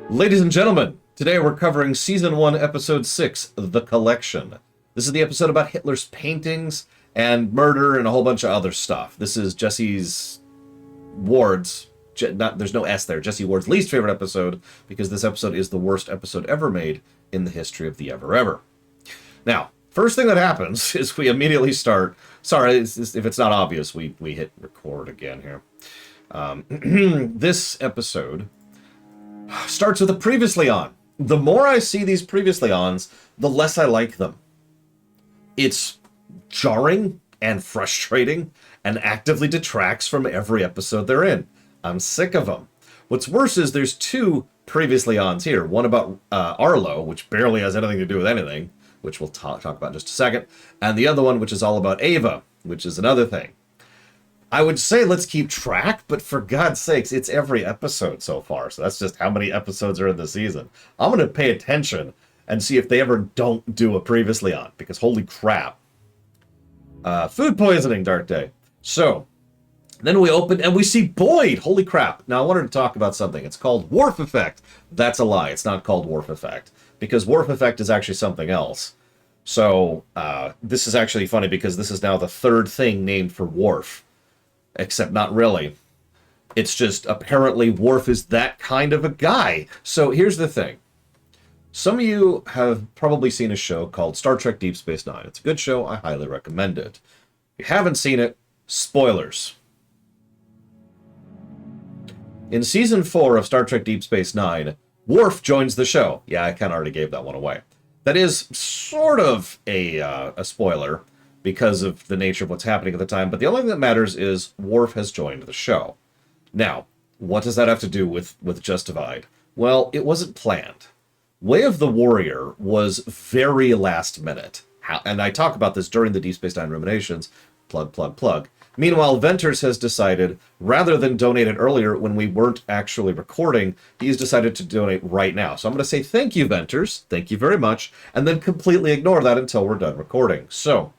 Ladies and gentlemen, today we're covering Season 1, Episode 6, The Collection. This is the episode about Hitler's paintings and murder and a whole bunch of other stuff. This is Jesse's Ward's, there's no S there, Jesse Ward's least favorite episode, because this episode is the worst episode ever made in the history of the ever. Now, first thing that happens is we immediately start, if it's not obvious, we hit record again here. This episode starts with a previously on. The more I see these previously ons, the less I like them. It's jarring and frustrating and actively detracts from every episode they're in. I'm sick of them. What's worse is there's two previously ons here. One about Arlo, which barely has anything to do with anything, which we'll talk about in just a second. And the other one, which is all about Ava, which is another thing. I would say let's keep track, but for God's sakes, it's every episode so far. So that's just how many episodes are in the season. I'm going to pay attention and see if they ever don't do a previously on, because holy crap. Food poisoning, Dark Day. So, then we open and we see Boyd. Holy crap. Now, I wanted to talk about something. It's called Worf Effect. That's a lie. It's not called Worf Effect, because Worf Effect is actually something else. So, this is actually funny because this is now the third thing named for Worf. Except not really. It's just apparently Worf is that kind of a guy. So here's the thing. Some of you have probably seen a show called Star Trek Deep Space Nine. It's a good show. I highly recommend it. If you haven't seen it, spoilers. In Season 4 of Star Trek Deep Space Nine, Worf joins the show. Yeah, I kind of already gave that one away. That is sort of a spoiler, because of the nature of what's happening at the time. But the only thing that matters is Worf has joined the show. Now, what does that have to do with Justified? Well, it wasn't planned. Way of the Warrior was very last minute. And I talk about this during the Deep Space Nine Ruminations. Plug. Meanwhile, Venters has decided, rather than donate it earlier when we weren't actually recording, he's decided to donate right now. So I'm going to say thank you, Venters. Thank you very much. And then completely ignore that until we're done recording. So,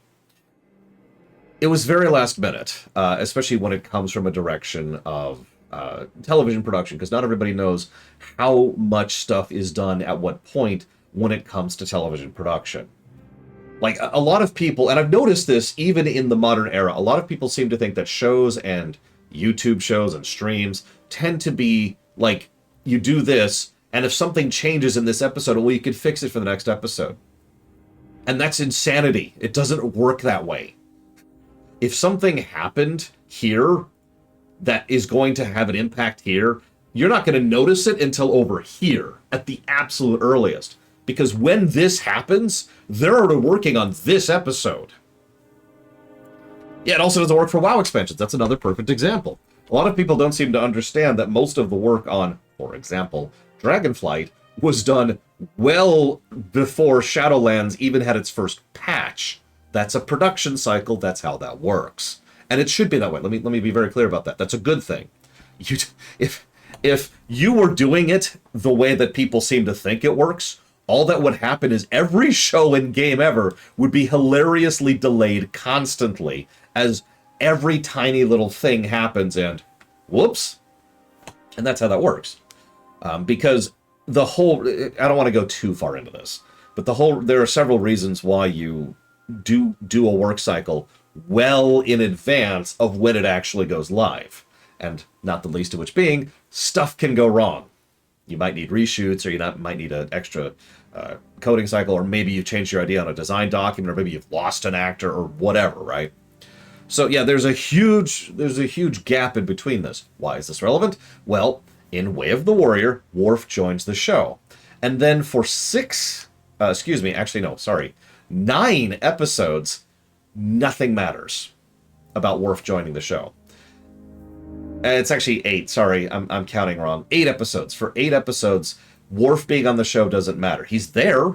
it was very last minute, especially when it comes from a direction of television production, because not everybody knows how much stuff is done at what point when it comes to television production. Like, a lot of people, and I've noticed this even in the modern era, a lot of people seem to think that shows and YouTube shows and streams tend to be like, you do this, and if something changes in this episode, well, you can fix it for the next episode. And that's insanity. It doesn't work that way. If something happened here that is going to have an impact here, you're not going to notice it until over here at the absolute earliest. Because when this happens, they're already working on this episode. Yeah, it also doesn't work for WoW expansions. That's another perfect example. A lot of people don't seem to understand that most of the work on, for example, Dragonflight was done well before Shadowlands even had its first patch. That's a production cycle. That's how that works. And it should be that way. Let me be very clear about that. That's a good thing. If you were doing it the way that people seem to think it works, all that would happen is every show in game ever would be hilariously delayed constantly as every tiny little thing happens and whoops. And that's how that works. Because the whole, I don't want to go too far into this, but there are several reasons why you do a work cycle well in advance of when it actually goes live. And not the least of which being, stuff can go wrong. You might need reshoots, or you might need an extra coding cycle, or maybe you changed your idea on a design document, or maybe you've lost an actor, or whatever, right? So yeah, there's a huge gap in between this. Why is this relevant? Well, in Way of the Warrior, Worf joins the show. And then for 9 episodes, nothing matters about Worf joining the show. It's actually 8, sorry, I'm counting wrong. 8 episodes. For 8 episodes, Worf being on the show doesn't matter. He's there,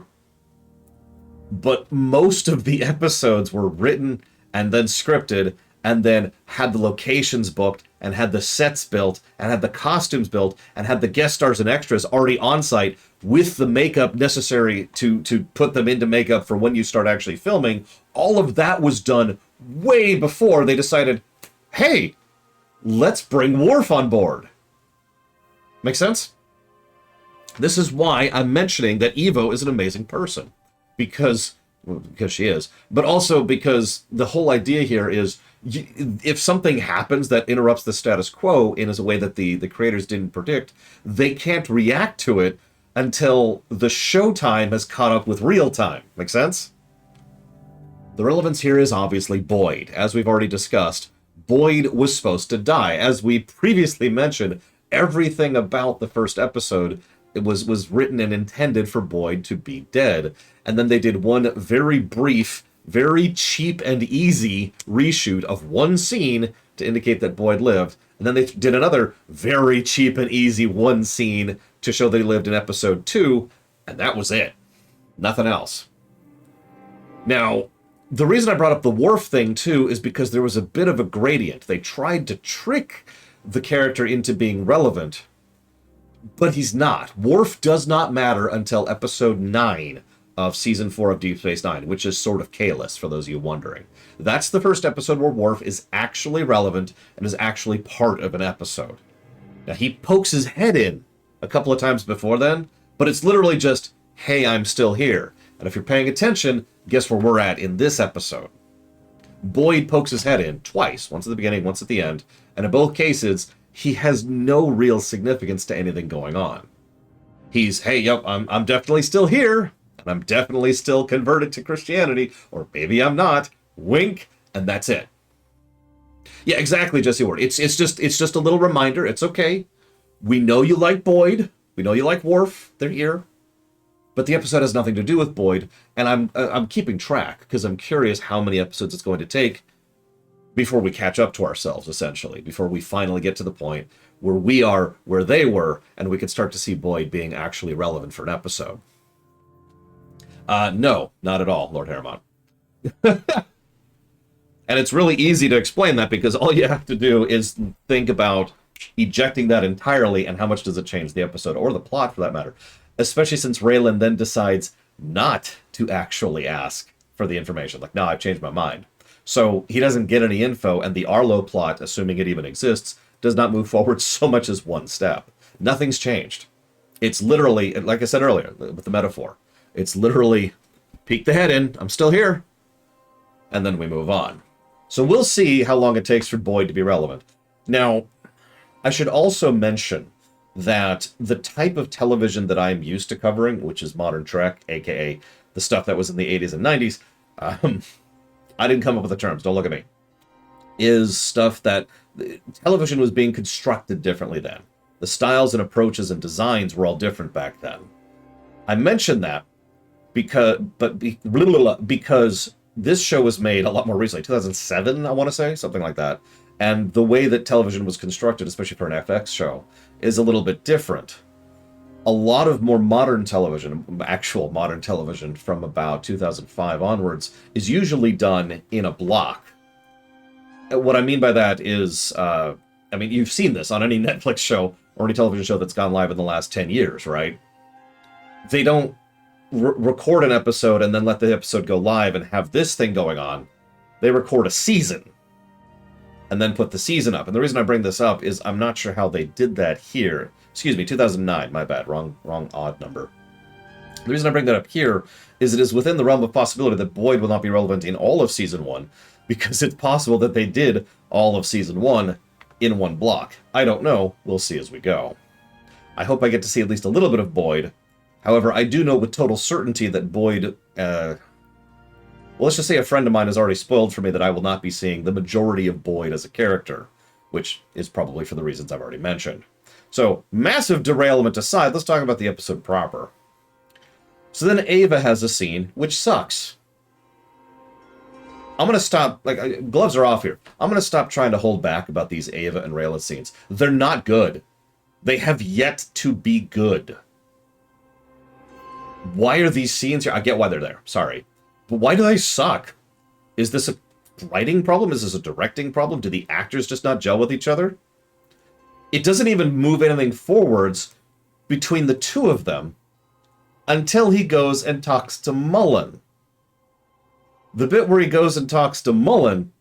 but most of the episodes were written and then scripted and then had the locations booked and had the sets built and had the costumes built and had the guest stars and extras already on site with the makeup necessary to put them into makeup for when you start actually filming. All of that was done way before they decided, hey, let's bring Worf on board. Make sense? This is why I'm mentioning that Evo is an amazing person. Because she is, but also because the whole idea here is if something happens that interrupts the status quo in a way that the creators didn't predict, they can't react to it until the showtime has caught up with real time. Make sense? The relevance here is obviously Boyd. As we've already discussed, Boyd was supposed to die. As we previously mentioned, everything about the first episode was written and intended for Boyd to be dead. And then they did one very brief, very cheap and easy reshoot of one scene to indicate that Boyd lived. And then they did another very cheap and easy one scene to show that he lived in episode 2, and that was it. Nothing else. Now, the reason I brought up the Worf thing, too, is because there was a bit of a gradient. They tried to trick the character into being relevant, but he's not. Worf does not matter until episode 9 of season 4 of Deep Space Nine, which is sort of Kahless, for those of you wondering. That's the first episode where Worf is actually relevant and is actually part of an episode. Now, he pokes his head in a couple of times before then, but it's literally just, hey, I'm still here. And if you're paying attention, guess where we're at in this episode. Boyd pokes his head in twice, once at the beginning, once at the end, and in both cases, he has no real significance to anything going on. He's, hey, yep, I'm definitely still here, and I'm definitely still converted to Christianity, or maybe I'm not, wink, and that's it. Yeah, exactly, Jesse Ward. It's just a little reminder, it's okay. We know you like Boyd, we know you like Worf, they're here. But the episode has nothing to do with Boyd, and I'm keeping track, because I'm curious how many episodes it's going to take before we catch up to ourselves, essentially, before we finally get to the point where we are where they were, and we can start to see Boyd being actually relevant for an episode. No, not at all, Lord Harriman. And it's really easy to explain that, because all you have to do is think about ejecting that entirely, and how much does it change the episode, or the plot for that matter. Especially since Raylan then decides not to actually ask for the information. Like, no, I've changed my mind. So he doesn't get any info, and the Arlo plot, assuming it even exists, does not move forward so much as one step. Nothing's changed. It's literally, like I said earlier, with the metaphor, it's literally, peek the head in, I'm still here, and then we move on. So we'll see how long it takes for Boyd to be relevant. Now, I should also mention that the type of television that I'm used to covering, which is modern Trek, aka the stuff that was in the 80s and 90s, I didn't come up with the terms, don't look at me, is stuff that television was being constructed differently then. The styles and approaches and designs were all different back then. I mention that because this show was made a lot more recently, 2007, I want to say, something like that. And the way that television was constructed, especially for an FX show, is a little bit different. A lot of more modern television, actual modern television from about 2005 onwards, is usually done in a block. What I mean by that is, I mean, you've seen this on any Netflix show or any television show that's gone live in the last 10 years, right? They don't record an episode and then let the episode go live and have this thing going on. They record a season and then put the season up. And the reason I bring this up is I'm not sure how they did that here. Excuse me, 2009, my bad, wrong odd number. The reason I bring that up here is it is within the realm of possibility that Boyd will not be relevant in all of Season 1, because it's possible that they did all of Season 1 in one block. I don't know, we'll see as we go. I hope I get to see at least a little bit of Boyd. However, I do know with total certainty that Boyd, well, let's just say a friend of mine has already spoiled for me that I will not be seeing the majority of Boyd as a character, which is probably for the reasons I've already mentioned. So, massive derailment aside, let's talk about the episode proper. So then Ava has a scene, which sucks. I'm going to stop, like, gloves are off here. I'm going to stop trying to hold back about these Ava and Raylan scenes. They're not good. They have yet to be good. Why are these scenes here? I get why they're there, sorry. But why do they suck? Is this a writing problem? Is this a directing problem? Do the actors just not gel with each other? It doesn't even move anything forwards between the two of them until he goes and talks to Mullen. The bit where he goes and talks to Mullen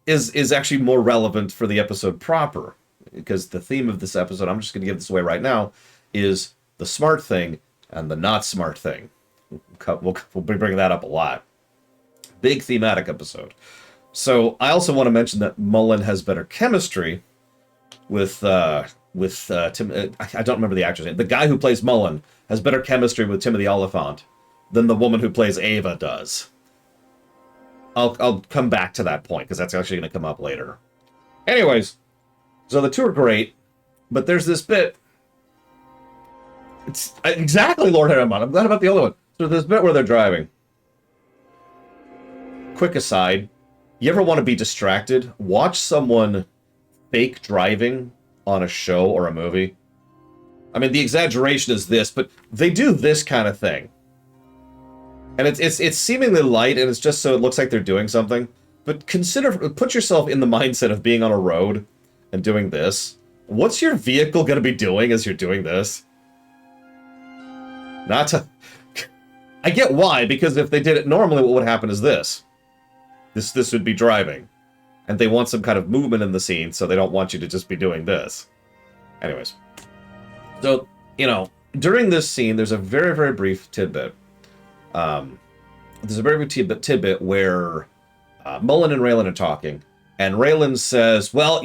is actually more relevant for the episode proper, because the theme of this episode, I'm just going to give this away right now, is the smart thing and the not smart thing. We'll be bringing that up a lot. Big thematic episode. So I also want to mention that Mullen has better chemistry with Tim. I don't remember the actor's name. The guy who plays Mullen has better chemistry with Timothy Oliphant than the woman who plays Ava does. I'll come back to that point because that's actually going to come up later. Anyways, so the two are great, but there's this bit. It's exactly Lord Harriman. I'm glad about the other one. So there's this bit where they're driving. Quick aside, you ever want to be distracted? Watch someone fake driving on a show or a movie. I mean, the exaggeration is this, but they do this kind of thing. And it's seemingly light, and it's just so it looks like they're doing something. But put yourself in the mindset of being on a road and doing this. What's your vehicle going to be doing as you're doing this? I get why, because if they did it normally, what would happen is this. This would be driving. And they want some kind of movement in the scene, so they don't want you to just be doing this. Anyways. So, during this scene, there's a very, very brief tidbit. There's a very brief tidbit where Mullen and Raylan are talking, and Raylan says, well,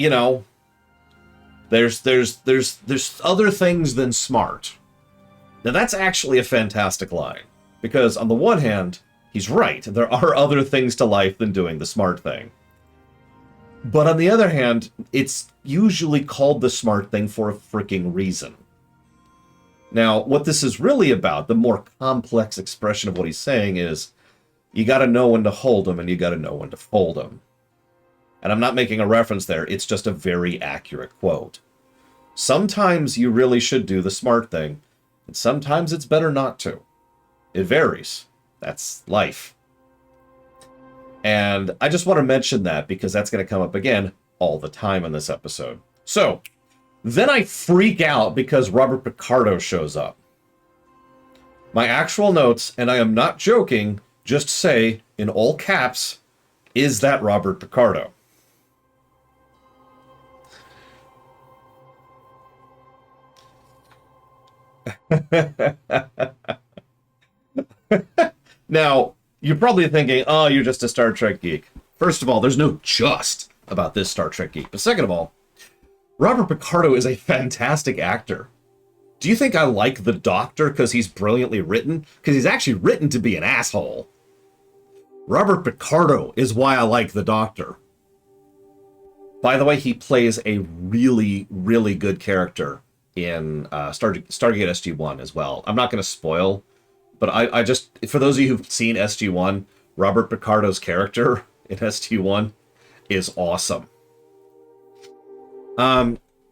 there's other things than smart. Now, that's actually a fantastic line, because on the one hand, he's right. There are other things to life than doing the smart thing. But on the other hand, it's usually called the smart thing for a freaking reason. Now, what this is really about, the more complex expression of what he's saying is, you gotta know when to hold them and you gotta know when to fold them. And I'm not making a reference there, it's just a very accurate quote. Sometimes you really should do the smart thing, and sometimes it's better not to. It varies. That's life. And I just want to mention that because that's going to come up again all the time in this episode. So, then I freak out because Robert Picardo shows up. My actual notes, and I am not joking, just say, in all caps, is that Robert Picardo? Now, you're probably thinking, oh, you're just a Star Trek geek. First of all, there's no just about this Star Trek geek. But second of all, Robert Picardo is a fantastic actor. Do you think I like the Doctor because he's brilliantly written? Because he's actually written to be an asshole. Robert Picardo is why I like the Doctor. By the way, he plays a really, really good character in Stargate SG-1 as well. I'm not going to spoil, but I just, for those of you who've seen SG-1, Robert Picardo's character in SG-1 is awesome.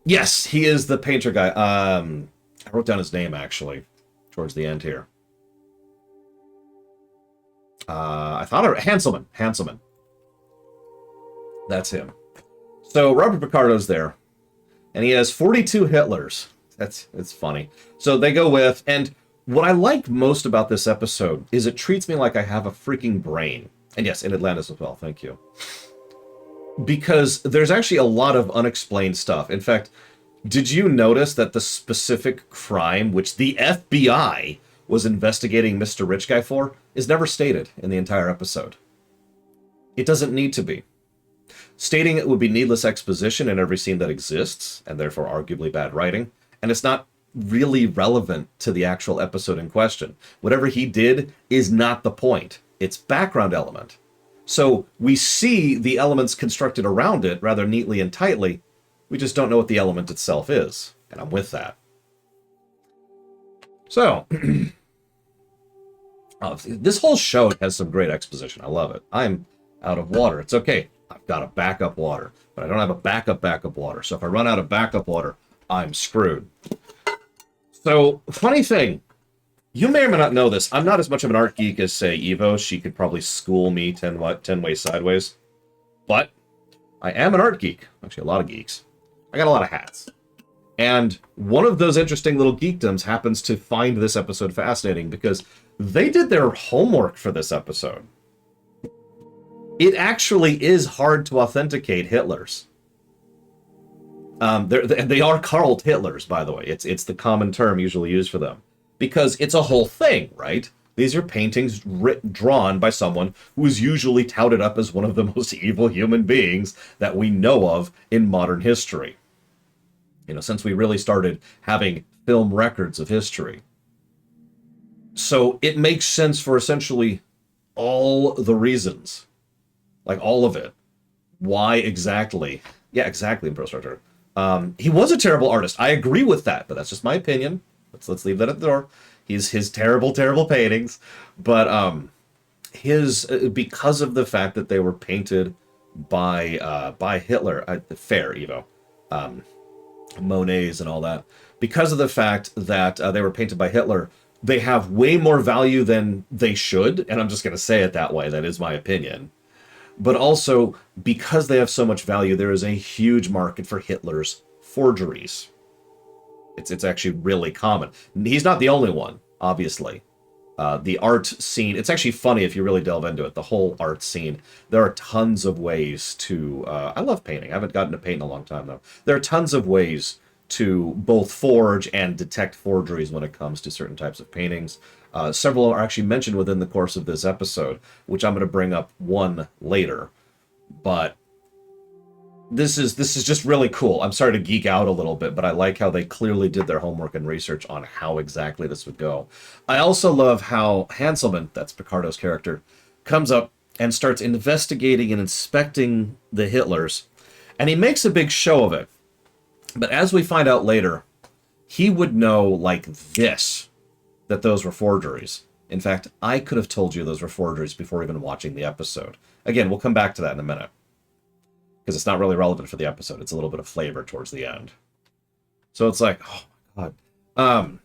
Yes, he is the painter guy. I wrote down his name, actually, towards the end here. Hanselman. That's him. So Robert Picardo's there, and he has 42 Hitlers. It's funny. So they go with, and what I like most about this episode is it treats me like I have a freaking brain. And yes, in Atlantis as well, thank you. Because there's actually a lot of unexplained stuff. In fact, did you notice that the specific crime which the FBI was investigating Mr. Rich Guy for is never stated in the entire episode? It doesn't need to be. Stating it would be needless exposition in every scene that exists, and therefore arguably bad writing, and it's not really relevant to the actual episode in question. Whatever he did is not the point. It's background element. So we see the elements constructed around it rather neatly and tightly. We just don't know what the element itself is. And I'm with that. So, this whole show has some great exposition. I love it. I'm out of water. It's okay. I've got a backup water. But I don't have a backup water. So if I run out of backup water, I'm screwed. So, funny thing. You may or may not know this. I'm not as much of an art geek as, say, Evo. She could probably school me 10 ways sideways. But I am an art geek. Actually, a lot of geeks. I got a lot of hats. And one of those interesting little geekdoms happens to find this episode fascinating because they did their homework for this episode. It actually is hard to authenticate Hitlers. They are Karl Hitlers, by the way. It's the common term usually used for them. Because it's a whole thing, right? These are paintings drawn by someone who is usually touted up as one of the most evil human beings that we know of in modern history. You know, since we really started having film records of history. So it makes sense for essentially all the reasons. Like all of it. Why exactly? Yeah, exactly, in Pro Star Trek. He was a terrible artist. I agree with that, but that's just my opinion. Let's leave that at the door. His terrible, terrible paintings, but his because of the fact that they were painted by Hitler, fair Evo, Monets and all that. Because of the fact that they were painted by Hitler, they have way more value than they should, and I'm just going to say it that way. That is my opinion. But also, because they have so much value, there is a huge market for Hitler's forgeries. It's actually really common. He's not the only one, obviously. The art scene, it's actually funny if you really delve into it, the whole art scene. There are tons of ways to... I love painting. I haven't gotten to paint in a long time, though. There are tons of ways to both forge and detect forgeries when it comes to certain types of paintings. Several are actually mentioned within the course of this episode, which I'm going to bring up one later. But this is just really cool. I'm sorry to geek out a little bit, but I like how they clearly did their homework and research on how exactly this would go. I also love how Hanselman, that's Picardo's character, comes up and starts investigating and inspecting the Hitlers, and he makes a big show of it. But as we find out later, he would know like this, that those were forgeries. In fact, I could have told you those were forgeries before even watching the episode. Again, we'll come back to that in a minute. Because it's not really relevant for the episode. It's a little bit of flavor towards the end. So it's like, oh my god.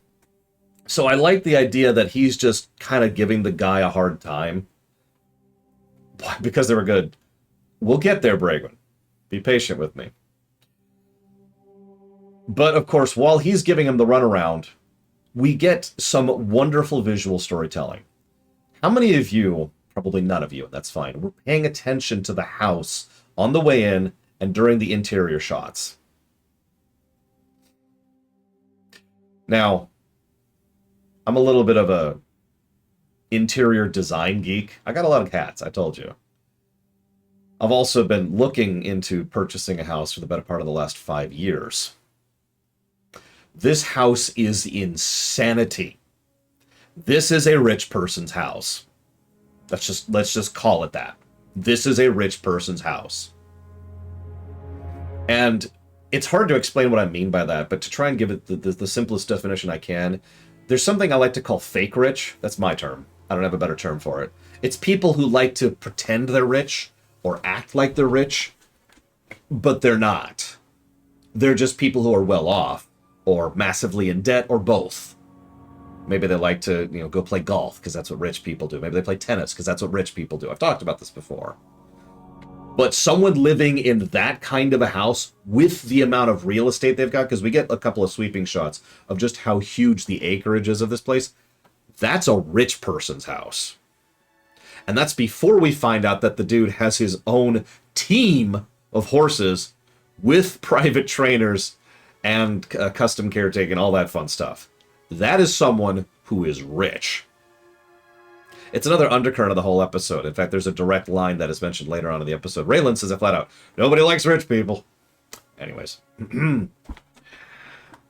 So I like the idea that he's just kind of giving the guy a hard time. Because they were good. We'll get there, Bregman. Be patient with me. But of course, while he's giving him the runaround, we get some wonderful visual storytelling. How many of you, probably none of you, and that's fine, were paying attention to the house on the way in and during the interior shots? Now, I'm a little bit of a interior design geek. I got a lot of cats, I told you. I've also been looking into purchasing a house for the better part of the last 5 years. This house is insanity. This is a rich person's house. Let's just call it that. This is a rich person's house. And it's hard to explain what I mean by that, but to try and give it the simplest definition I can, there's something I like to call fake rich. That's my term. I don't have a better term for it. It's people who like to pretend they're rich or act like they're rich, but they're not. They're just people who are well off or massively in debt or both. Maybe they like to, go play golf because that's what rich people do. Maybe they play tennis because that's what rich people do. I've talked about this before. But someone living in that kind of a house with the amount of real estate they've got, because we get a couple of sweeping shots of just how huge the acreage is of this place, that's a rich person's house. And that's before we find out that the dude has his own team of horses with private trainers and custom caretaking and all that fun stuff. That is someone who is rich. It's another undercurrent of the whole episode. In fact, there's a direct line that is mentioned later on in the episode. Raylan says it flat out. Nobody likes rich people. Anyways.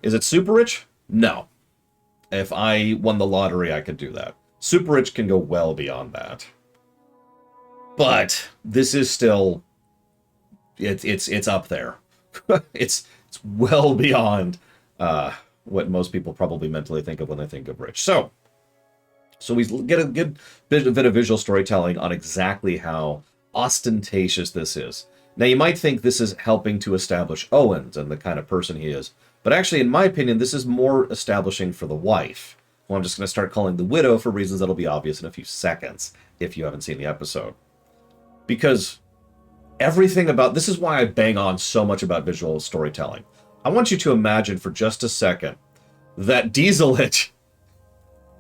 Is it super rich? No. If I won the lottery, I could do that. Super rich can go well beyond that. But this is still... It's up there. It's well beyond what most people probably mentally think of when they think of rich. So we get a good bit of visual storytelling on exactly how ostentatious this is. Now, you might think this is helping to establish Owens and the kind of person he is. But actually, in my opinion, this is more establishing for the wife, who I'm just going to start calling the widow for reasons that'll be obvious in a few seconds, if you haven't seen the episode. Because everything about... This is why I bang on so much about visual storytelling. I want you to imagine for just a second that Dieselich...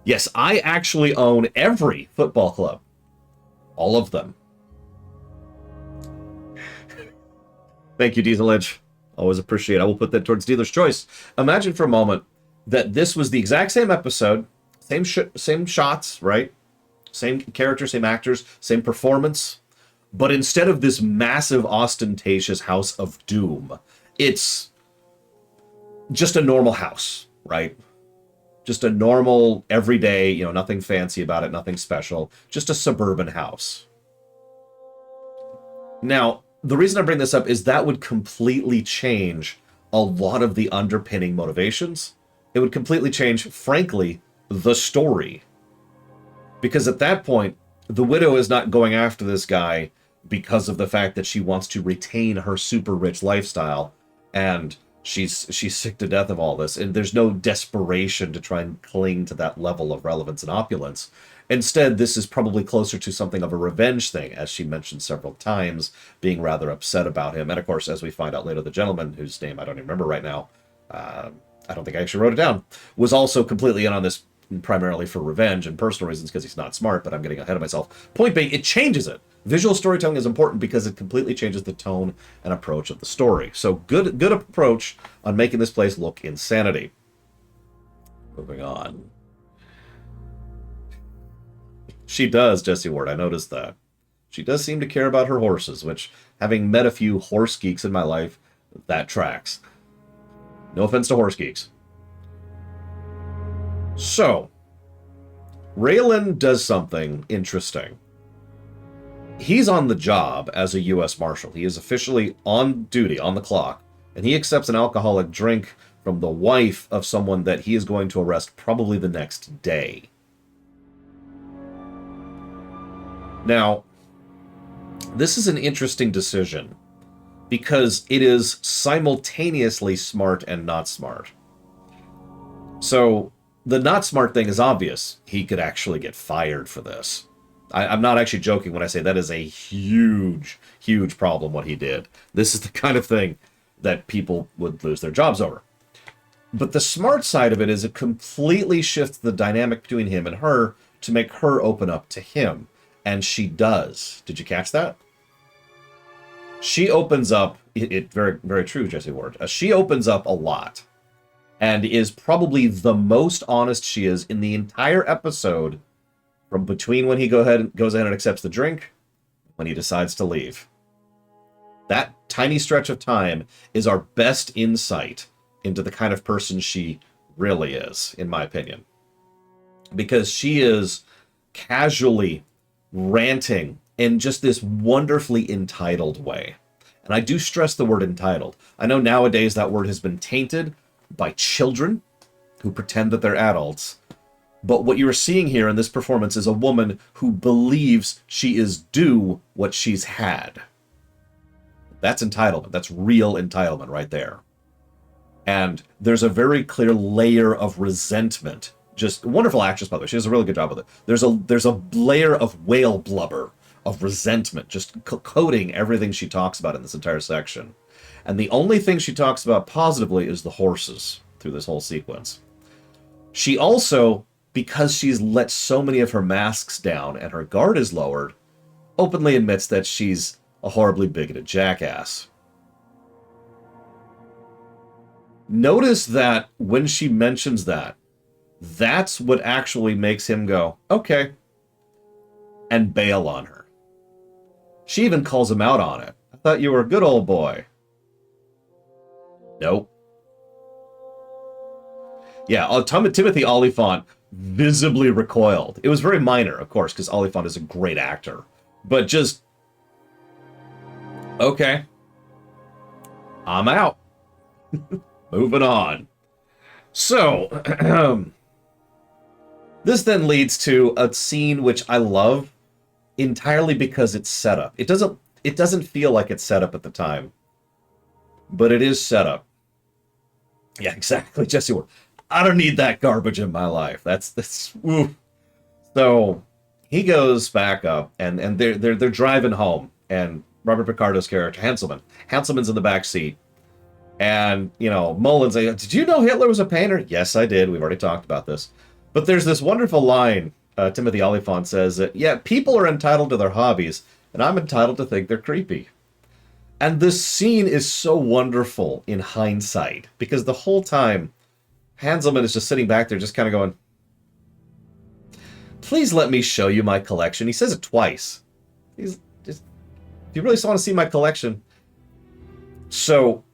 Yes, I actually own every football club. All of them. Thank you, Dieselich. Always appreciate it. I will put that towards dealer's choice. Imagine for a moment that this was the exact same episode, same shots, right? Same characters, same actors, same performance. But instead of this massive, ostentatious house of doom, it's just a normal house, right? Just a normal, everyday, nothing fancy about it, nothing special. Just a suburban house. Now, the reason I bring this up is that would completely change a lot of the underpinning motivations. It would completely change, frankly, the story. Because at that point, the widow is not going after this guy because of the fact that she wants to retain her super rich lifestyle, and she's sick to death of all this, and there's no desperation to try and cling to that level of relevance and opulence. Instead, this is probably closer to something of a revenge thing, as she mentioned several times, being rather upset about him. And of course, as we find out later, the gentleman, whose name I don't even remember right now, I don't think I actually wrote it down, was also completely in on this primarily for revenge and personal reasons because he's not smart, but I'm getting ahead of myself. Point being, it changes it. Visual storytelling is important because it completely changes the tone and approach of the story. So good approach on making this place look insanity. Moving on. She does, Jesse Ward. I noticed that. She does seem to care about her horses, which, having met a few horse geeks in my life, that tracks. No offense to horse geeks. So, Raylan does something interesting. He's on the job as a U.S. Marshal. He is officially on duty, on the clock, and he accepts an alcoholic drink from the wife of someone that he is going to arrest probably the next day. Now, this is an interesting decision because it is simultaneously smart and not smart. So, the not smart thing is obvious. He could actually get fired for this. I'm not actually joking when I say that is a huge, huge problem what he did. This is the kind of thing that people would lose their jobs over. But the smart side of it is it completely shifts the dynamic between him and her to make her open up to him. And she does. Did you catch that? She opens up, very, very true, Jesse Ward. She opens up a lot and is probably the most honest she is in the entire episode, from between when he goes ahead and accepts the drink, when he decides to leave. That tiny stretch of time is our best insight into the kind of person she really is, in my opinion. Because she is casually ranting in just this wonderfully entitled way. And I do stress the word entitled. I know nowadays that word has been tainted by children who pretend that they're adults. But what you're seeing here in this performance is a woman who believes she is due what she's had. That's entitlement. That's real entitlement right there. And there's a very clear layer of resentment. Just wonderful actress, by the way. She does a really good job with it. There's a layer of whale blubber, of resentment, just coating everything she talks about in this entire section. And the only thing she talks about positively is the horses through this whole sequence. She also, because she's let so many of her masks down and her guard is lowered, openly admits that she's a horribly bigoted jackass. Notice that when she mentions that, that's what actually makes him go, okay, and bail on her. She even calls him out on it. I thought you were a good old boy. Nope. Yeah, Timothy Olyphant visibly recoiled. It was very minor, of course, because Olyphant is a great actor. But just, okay, I'm out. Moving on. So, this then leads to a scene which I love entirely because it's set up. It doesn't feel like it's set up at the time, but it is set up. Yeah, exactly, Jesse Ward. I don't need that garbage in my life. That's oof. So he goes back up, and they're driving home, and Robert Picardo's character Hanselman's in the back seat, and Mullins, did you know Hitler was a painter? Yes, I did. We've already talked about this. But there's this wonderful line. Timothy Olyphant says that, yeah, people are entitled to their hobbies, and I'm entitled to think they're creepy. And this scene is so wonderful in hindsight, because the whole time, Hanselman is just sitting back there just kind of going, please let me show you my collection. He says it twice. He's just, if you really want to see my collection. So,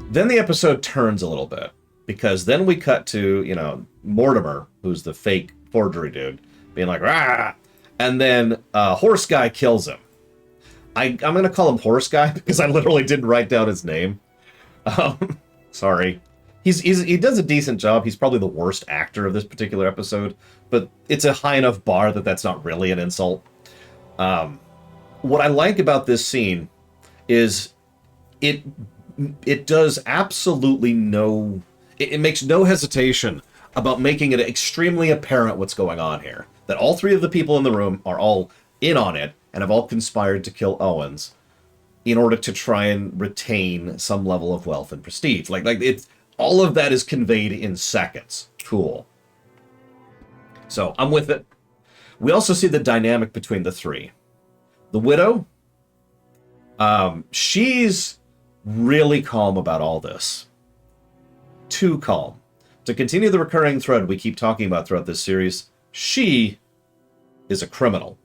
then the episode turns a little bit, because then we cut to, you know, Mortimer, who's the fake forgery dude, being like, rah! And then Horse Guy kills him. I'm going to call him Horse Guy because I literally didn't write down his name. Sorry. He does a decent job. He's probably the worst actor of this particular episode, but it's a high enough bar that that's not really an insult. What I like about this scene is it does absolutely no... It makes no hesitation about making it extremely apparent what's going on here. That all three of the people in the room are all in on it and have all conspired to kill Owens in order to try and retain some level of wealth and prestige. Like it's all of that is conveyed in seconds. Cool. So I'm with it. We also see the dynamic between the three. The widow, she's really calm about all this. Too calm. To continue the recurring thread we keep talking about throughout this series, she is a criminal.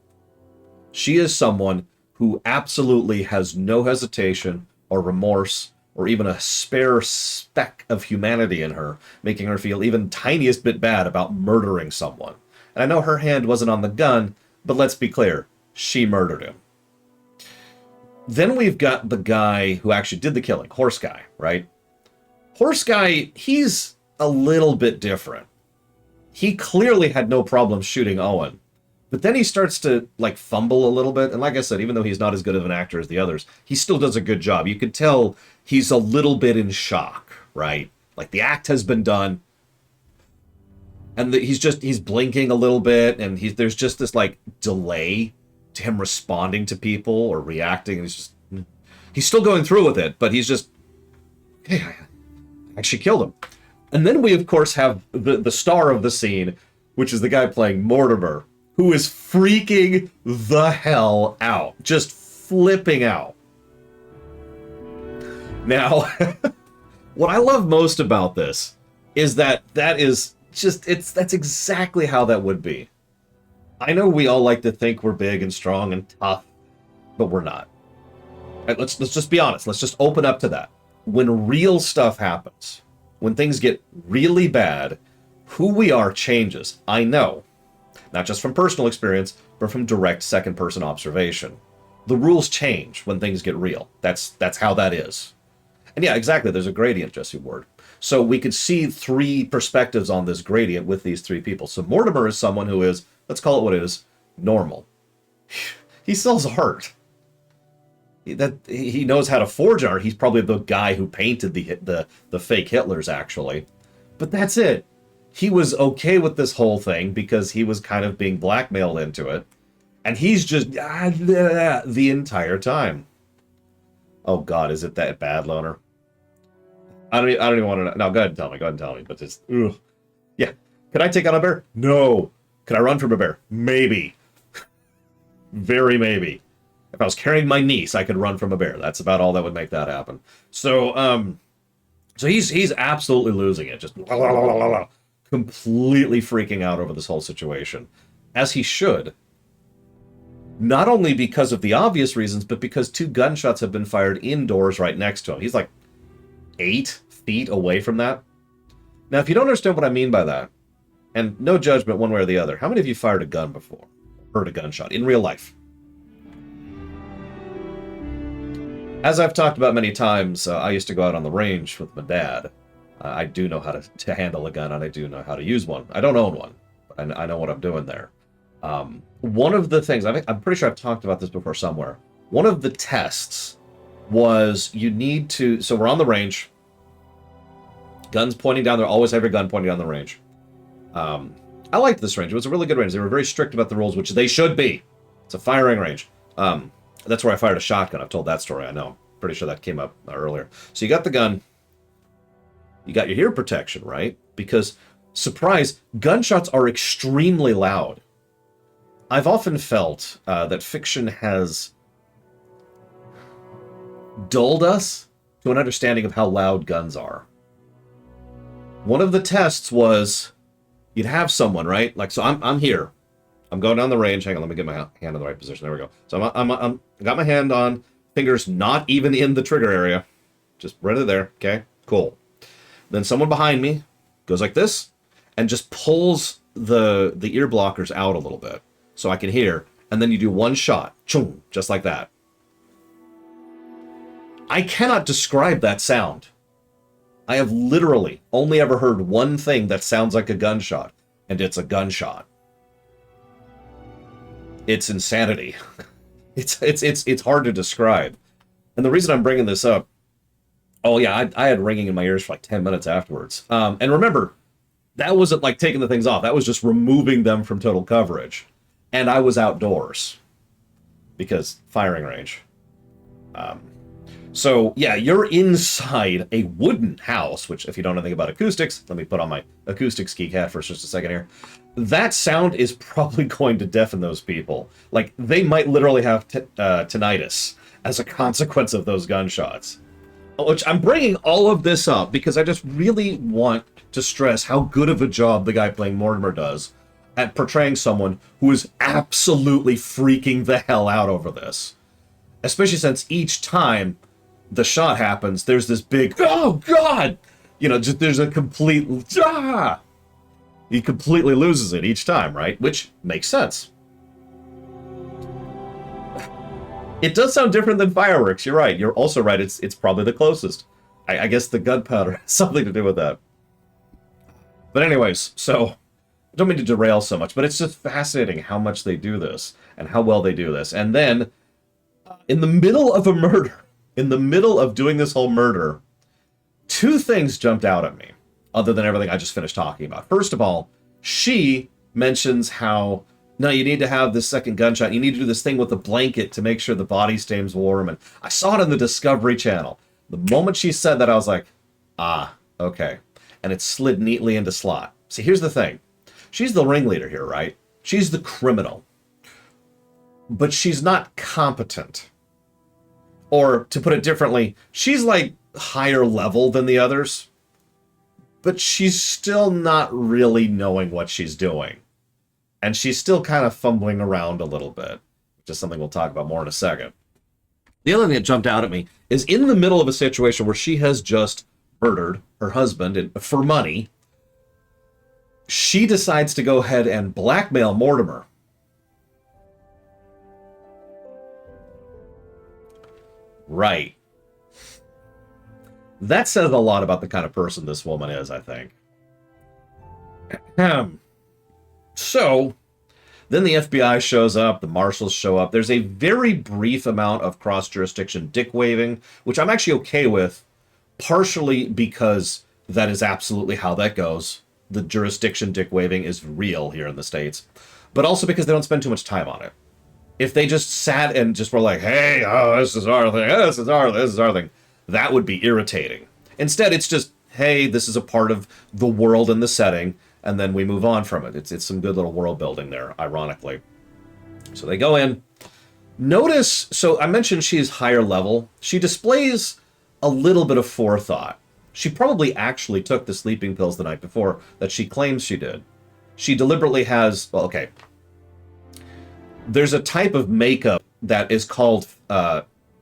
She is someone who absolutely has no hesitation or remorse or even a spare speck of humanity in her, making her feel even tiniest bit bad about murdering someone. And I know her hand wasn't on the gun, but let's be clear, she murdered him. Then we've got the guy who actually did the killing, Horse Guy, right? Horse Guy, he's a little bit different. He clearly had no problem shooting Owen. But then he starts to, like, fumble a little bit. And like I said, even though he's not as good of an actor as the others, he still does a good job. You could tell he's a little bit in shock, right? Like, the act has been done. And he's blinking a little bit. And there's just this, like, delay to him responding to people or reacting. And he's still going through with it. But he's just, hey, I actually killed him. And then we, of course, have the star of the scene, which is the guy playing Mortimer, who is freaking the hell out. Just flipping out. Now, what I love most about this is that's exactly how that would be. I know we all like to think we're big and strong and tough, but we're not. Right, let's just be honest. Let's just open up to that. When real stuff happens, when things get really bad, who we are changes. I know. Not just from personal experience, but from direct second-person observation. The rules change when things get real. That's how that is. And yeah, exactly, there's a gradient, Jesse Ward. So we could see three perspectives on this gradient with these three people. So Mortimer is someone who is, let's call it what it is, normal. He sells art. He knows how to forge art. He's probably the guy who painted the fake Hitlers, actually. But that's it. He was okay with this whole thing because he was kind of being blackmailed into it. And he's just the entire time. Oh God, is it that bad, Loner? I don't even want to know. No, go ahead and tell me. Go ahead and tell me. But just, ugh. Yeah. Could I take on a bear? No. Could I run from a bear? Maybe. Very maybe. If I was carrying my niece, I could run from a bear. That's about all that would make that happen. So, he's absolutely losing it. Just completely freaking out over this whole situation. As he should. Not only because of the obvious reasons, but because 2 gunshots have been fired indoors right next to him. He's like 8 feet away from that. Now, if you don't understand what I mean by that, and no judgment one way or the other, how many of you fired a gun before? Heard a gunshot in real life? As I've talked about many times, I used to go out on the range with my dad. I do know how to handle a gun, and I do know how to use one. I don't own one, but I know what I'm doing there. One of the things, I'm pretty sure I've talked about this before somewhere. One of the tests was you need to, so we're on the range. Guns pointing down there, always have your gun pointing down the range. I liked this range. It was a really good range. They were very strict about the rules, which they should be. It's a firing range. That's where I fired a shotgun. I've told that story, I know. I'm pretty sure that came up earlier. So you got the gun. You got your ear protection, right? Because, surprise, gunshots are extremely loud. I've often felt that fiction has dulled us to an understanding of how loud guns are. One of the tests was you'd have someone, right? Like, so I'm here. I'm going down the range. Hang on, let me get my hand in the right position. There we go. So I got my hand on, fingers not even in the trigger area. Just right there. Okay, cool. Then someone behind me goes like this and just pulls the ear blockers out a little bit so I can hear. And then you do one shot, choom, just like that. I cannot describe that sound. I have literally only ever heard one thing that sounds like a gunshot, and it's a gunshot. It's insanity. It's hard to describe. And the reason I'm bringing this up, oh yeah, I had ringing in my ears for like 10 minutes afterwards. And remember, that wasn't like taking the things off. That was just removing them from total coverage. And I was outdoors because firing range. So yeah, you're inside a wooden house, which if you don't know anything about acoustics, let me put on my acoustics geek hat for just a second here. That sound is probably going to deafen those people. Like, they might literally have tinnitus as a consequence of those gunshots. Which I'm bringing all of this up because I just really want to stress how good of a job the guy playing Mortimer does at portraying someone who is absolutely freaking the hell out over this. Especially since each time the shot happens, there's this big, oh God! You know, just there's a complete, ah! He completely loses it each time, right? Which makes sense. It does sound different than fireworks, you're right. You're also right, it's probably the closest. I guess the gunpowder has something to do with that. But anyways, so, I don't mean to derail so much, but it's just fascinating how much they do this, and how well they do this. And then, in the middle of a murder, in the middle of doing this whole murder, two things jumped out at me, other than everything I just finished talking about. First of all, she mentions how, no, you need to have this second gunshot. You need to do this thing with the blanket to make sure the body stays warm. And I saw it on the Discovery Channel. The moment she said that, I was like, ah, okay. And it slid neatly into slot. See, here's the thing. She's the ringleader here, right? She's the criminal. But she's not competent. Or, to put it differently, she's like higher level than the others. But she's still not really knowing what she's doing. And she's still kind of fumbling around a little bit. Which is something we'll talk about more in a second. The other thing that jumped out at me is in the middle of a situation where she has just murdered her husband for money, she decides to go ahead and blackmail Mortimer. Right. That says a lot about the kind of person this woman is, I think. So, then the FBI shows up, the marshals show up. There's a very brief amount of cross-jurisdiction dick-waving, which I'm actually okay with, partially because that is absolutely how that goes. The jurisdiction dick-waving is real here in the States. But also because they don't spend too much time on it. If they just sat and just were like, hey, oh, this is our thing, this is our thing, that would be irritating. Instead, it's just, hey, this is a part of the world and the setting, and then we move on from it. It's some good little world building there, ironically. So they go in. Notice, so I mentioned she's higher level. She displays a little bit of forethought. She probably actually took the sleeping pills the night before that she claims she did. She deliberately has, well, okay. There's a type of makeup that is called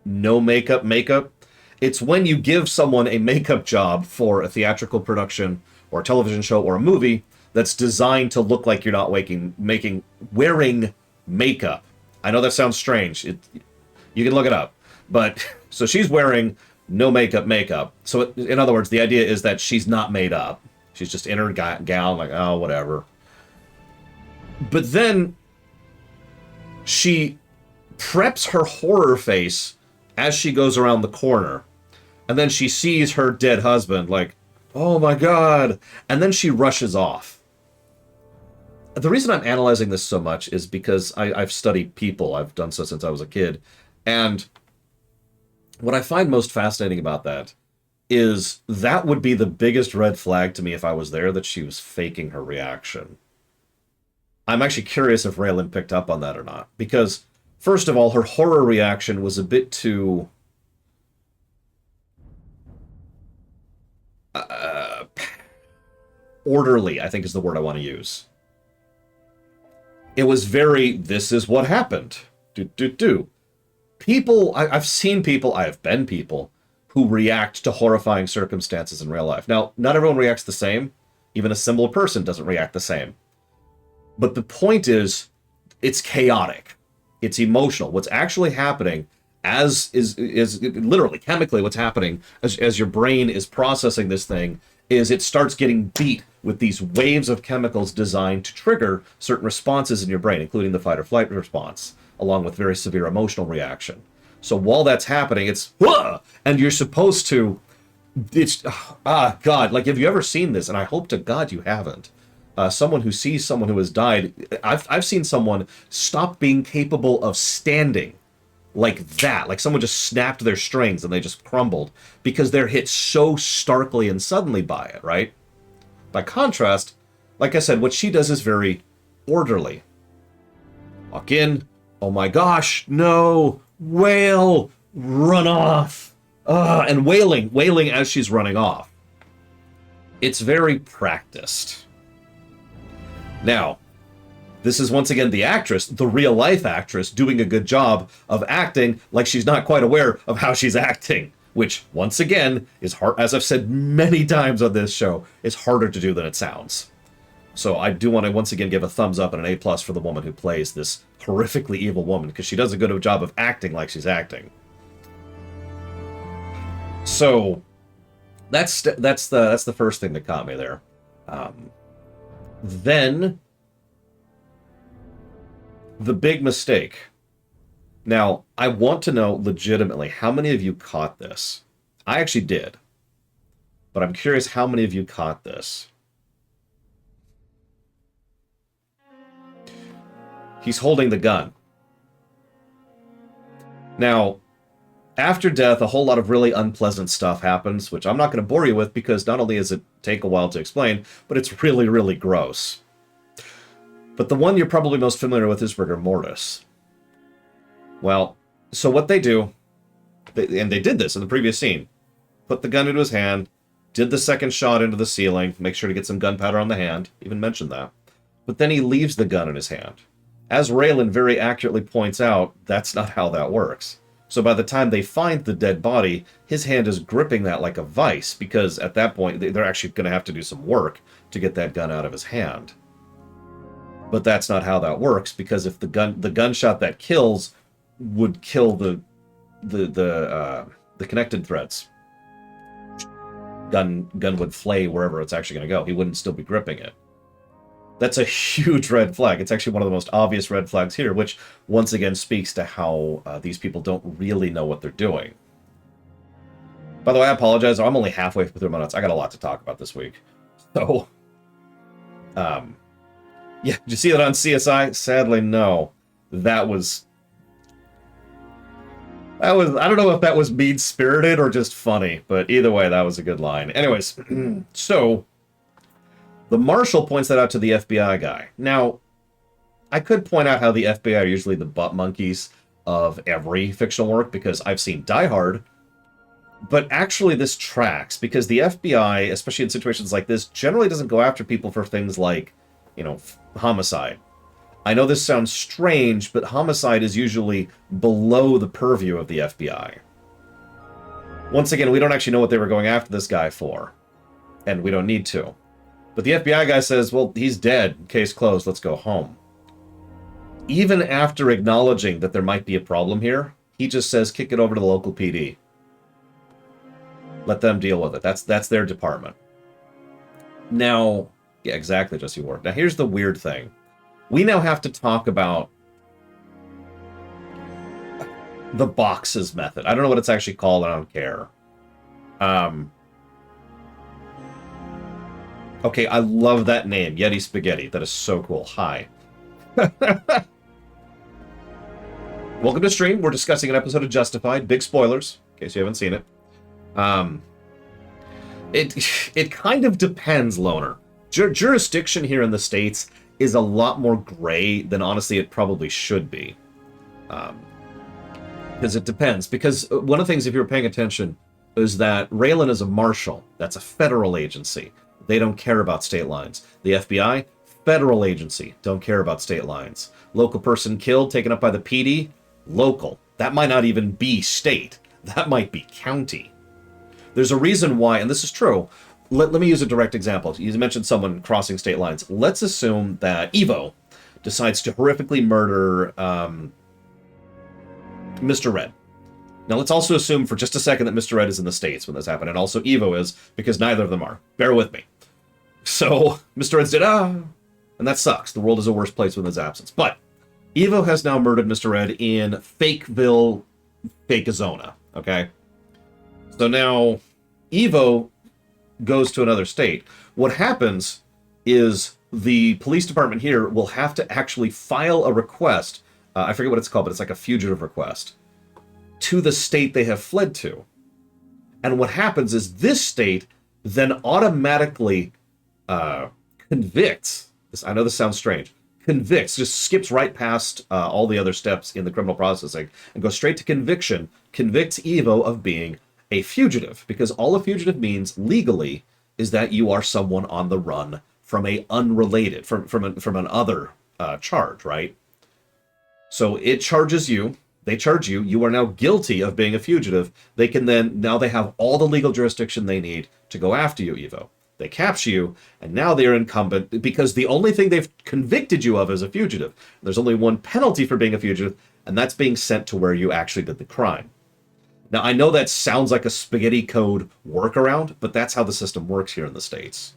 no makeup makeup. It's when you give someone a makeup job for a theatrical production or a television show or a movie that's designed to look like you're not wearing makeup. I know that sounds strange. You can look it up. But, so she's wearing no makeup. So, in other words, the idea is that she's not made up. She's just in her gown, like, oh, whatever. But then she preps her horror face as she goes around the corner. And then she sees her dead husband, like, oh my God. And then she rushes off. The reason I'm analyzing this so much is because I've studied people. I've done so since I was a kid. And what I find most fascinating about that is that would be the biggest red flag to me if I was there, that she was faking her reaction. I'm actually curious if Raylan picked up on that or not. Because, first of all, her horror reaction was a bit too orderly, I think is the word I want to use. It was very, this is what happened. People, I've seen people, I have been people, who react to horrifying circumstances in real life. Now, not everyone reacts the same. Even a similar person doesn't react the same. But the point is, it's chaotic. It's emotional. What's actually happening is literally, chemically, what's happening as your brain is processing this thing is it starts getting beat with these waves of chemicals designed to trigger certain responses in your brain, including the fight or flight response, along with very severe emotional reaction. So while that's happening, it's, whoa! And you're supposed to, it's, God, like, have you ever seen this? And I hope to God you haven't. Someone who sees someone who has died, I've seen someone stop being capable of standing like that. Like someone just snapped their strings and they just crumbled because they're hit so starkly and suddenly by it, right? By contrast, like I said, what she does is very orderly. Walk in, oh my gosh, no, wail, run off, and wailing as she's running off. It's very practiced. Now, this is once again the actress, the real-life actress, doing a good job of acting like she's not quite aware of how she's acting, which, once again, is hard, as I've said many times on this show, is harder to do than it sounds. So I do want to once again give a thumbs up and an A+ for the woman who plays this horrifically evil woman, because she does a good job of acting like she's acting. So that's the first thing that caught me there. Then the big mistake. Now, I want to know legitimately how many of you caught this. I actually did. But I'm curious how many of you caught this. He's holding the gun. Now, after death, a whole lot of really unpleasant stuff happens, which I'm not going to bore you with because not only does it take a while to explain, but it's really, really gross. But the one you're probably most familiar with is rigor mortis. Well, so what they do, and they did this in the previous scene, put the gun into his hand, did the second shot into the ceiling, make sure to get some gunpowder on the hand, even mentioned that, but then he leaves the gun in his hand. As Raylan very accurately points out, that's not how that works. So by the time they find the dead body, his hand is gripping that like a vice, because at that point, they're actually going to have to do some work to get that gun out of his hand. But that's not how that works, because if the gunshot that kills would kill the connected threads, gun would flay wherever it's actually going to go. He wouldn't still be gripping it. That's a huge red flag. It's actually one of the most obvious red flags here, which once again speaks to how these people don't really know what they're doing. By the way, I apologize. I'm only halfway through my notes. I got a lot to talk about this week. So, yeah, did you see that on CSI? Sadly, no. That was, I don't know if that was mean-spirited or just funny, but either way, that was a good line. Anyways, so the marshal points that out to the FBI guy. Now, I could point out how the FBI are usually the butt monkeys of every fictional work, because I've seen Die Hard, but actually this tracks, because the FBI, especially in situations like this, generally doesn't go after people for things like, you know, homicide. I know this sounds strange, but homicide is usually below the purview of the FBI. Once again, we don't actually know what they were going after this guy for, and we don't need to. But the FBI guy says, well, he's dead, case closed, let's go home. Even after acknowledging that there might be a problem here, he just says, kick it over to the local PD. Let them deal with it. That's their department. Now, yeah, exactly, Jesse Ward. Now, here's the weird thing. We now have to talk about the boxes method. I don't know what it's actually called, I don't care. Okay, I love that name, Yeti Spaghetti. That is so cool. Hi. Welcome to stream. We're discussing an episode of Justified. Big spoilers, in case you haven't seen it. It kind of depends, Loner. Jurisdiction here in the States is a lot more gray than, honestly, it probably should be. Because it depends. Because one of the things, if you're paying attention, is that Raylan is a marshal. That's a federal agency. They don't care about state lines. The FBI, federal agency, don't care about state lines. Local person killed, taken up by the PD, local. That might not even be state. That might be county. There's a reason why, and this is true. Let me use a direct example. You mentioned someone crossing state lines. Let's assume that Evo decides to horrifically murder Mr. Red. Now, let's also assume for just a second that Mr. Red is in the States when this happened, and also Evo is, because neither of them are. Bear with me. So, Mr. Red did, and that sucks. The world is a worse place with his absence. But Evo has now murdered Mr. Red in Fakeville, Fakezona, okay? So now, Evo goes to another state. What happens is the police department here will have to actually file a request, I forget what it's called, but it's like a fugitive request, to the state they have fled to. And what happens is this state then automatically convicts, I know this sounds strange, convicts, just skips right past all the other steps in the criminal processing and goes straight to conviction, convicts Evo of being a fugitive, because all a fugitive means legally is that you are someone on the run from a unrelated, from an other charge, right? So it charges you, they charge you, you are now guilty of being a fugitive. They can then, now they have all the legal jurisdiction they need to go after you, Evo. They capture you, and now they're incumbent, because the only thing they've convicted you of is a fugitive. There's only one penalty for being a fugitive, and that's being sent to where you actually did the crime. Now, I know that sounds like a spaghetti code workaround, but that's how the system works here in the States.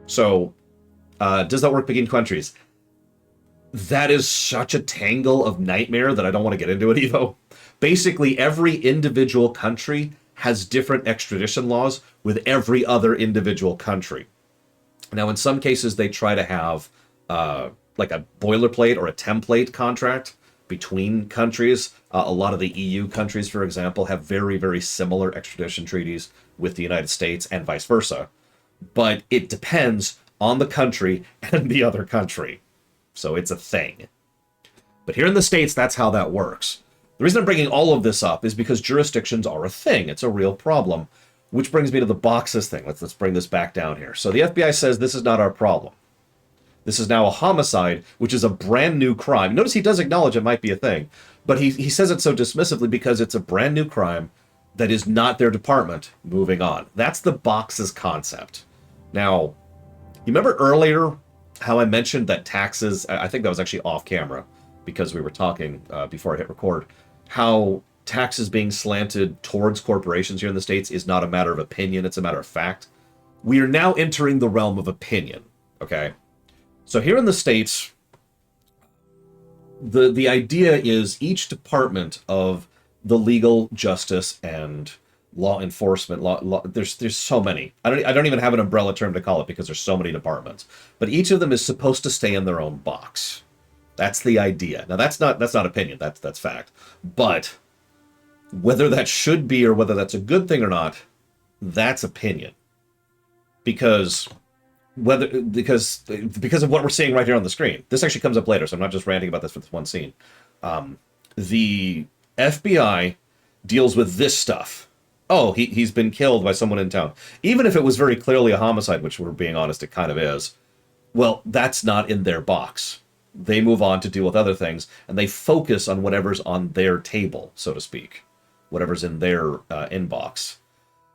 So, does that work between countries? That is such a tangle of nightmare that I don't want to get into it, Evo. Basically, every individual country has different extradition laws with every other individual country. Now, in some cases, they try to have like a boilerplate or a template contract between countries. A lot of the EU countries, for example, have very, very similar extradition treaties with the United States and vice versa. But it depends on the country and the other country. So it's a thing. But here in the States, that's how that works. The reason I'm bringing all of this up is because jurisdictions are a thing. It's a real problem. Which brings me to the boxes thing. Let's bring this back down here. So the FBI says this is not our problem. This is now a homicide, which is a brand new crime. Notice he does acknowledge it might be a thing, but he says it so dismissively because it's a brand new crime that is not their department. Moving on. That's the boxes concept. Now, you remember earlier how I mentioned that taxes, I think that was actually off camera because we were talking before I hit record, how taxes being slanted towards corporations here in the States is not a matter of opinion, it's a matter of fact. We are now entering the realm of opinion, okay? So here in the States, the idea is each department of the legal, justice, and law enforcement, there's so many. I don't even have an umbrella term to call it because there's so many departments. But each of them is supposed to stay in their own box. That's the idea. Now that's not opinion, that's fact. But whether that should be or whether that's a good thing or not, that's opinion. Because of what we're seeing right here on the screen. This actually comes up later, so I'm not just ranting about this for this one scene. The FBI deals with this stuff. Oh, he's been killed by someone in town. Even if it was very clearly a homicide, which we're being honest, it kind of is. Well, that's not in their box. They move on to deal with other things, and they focus on whatever's on their table, so to speak. Whatever's in their inbox.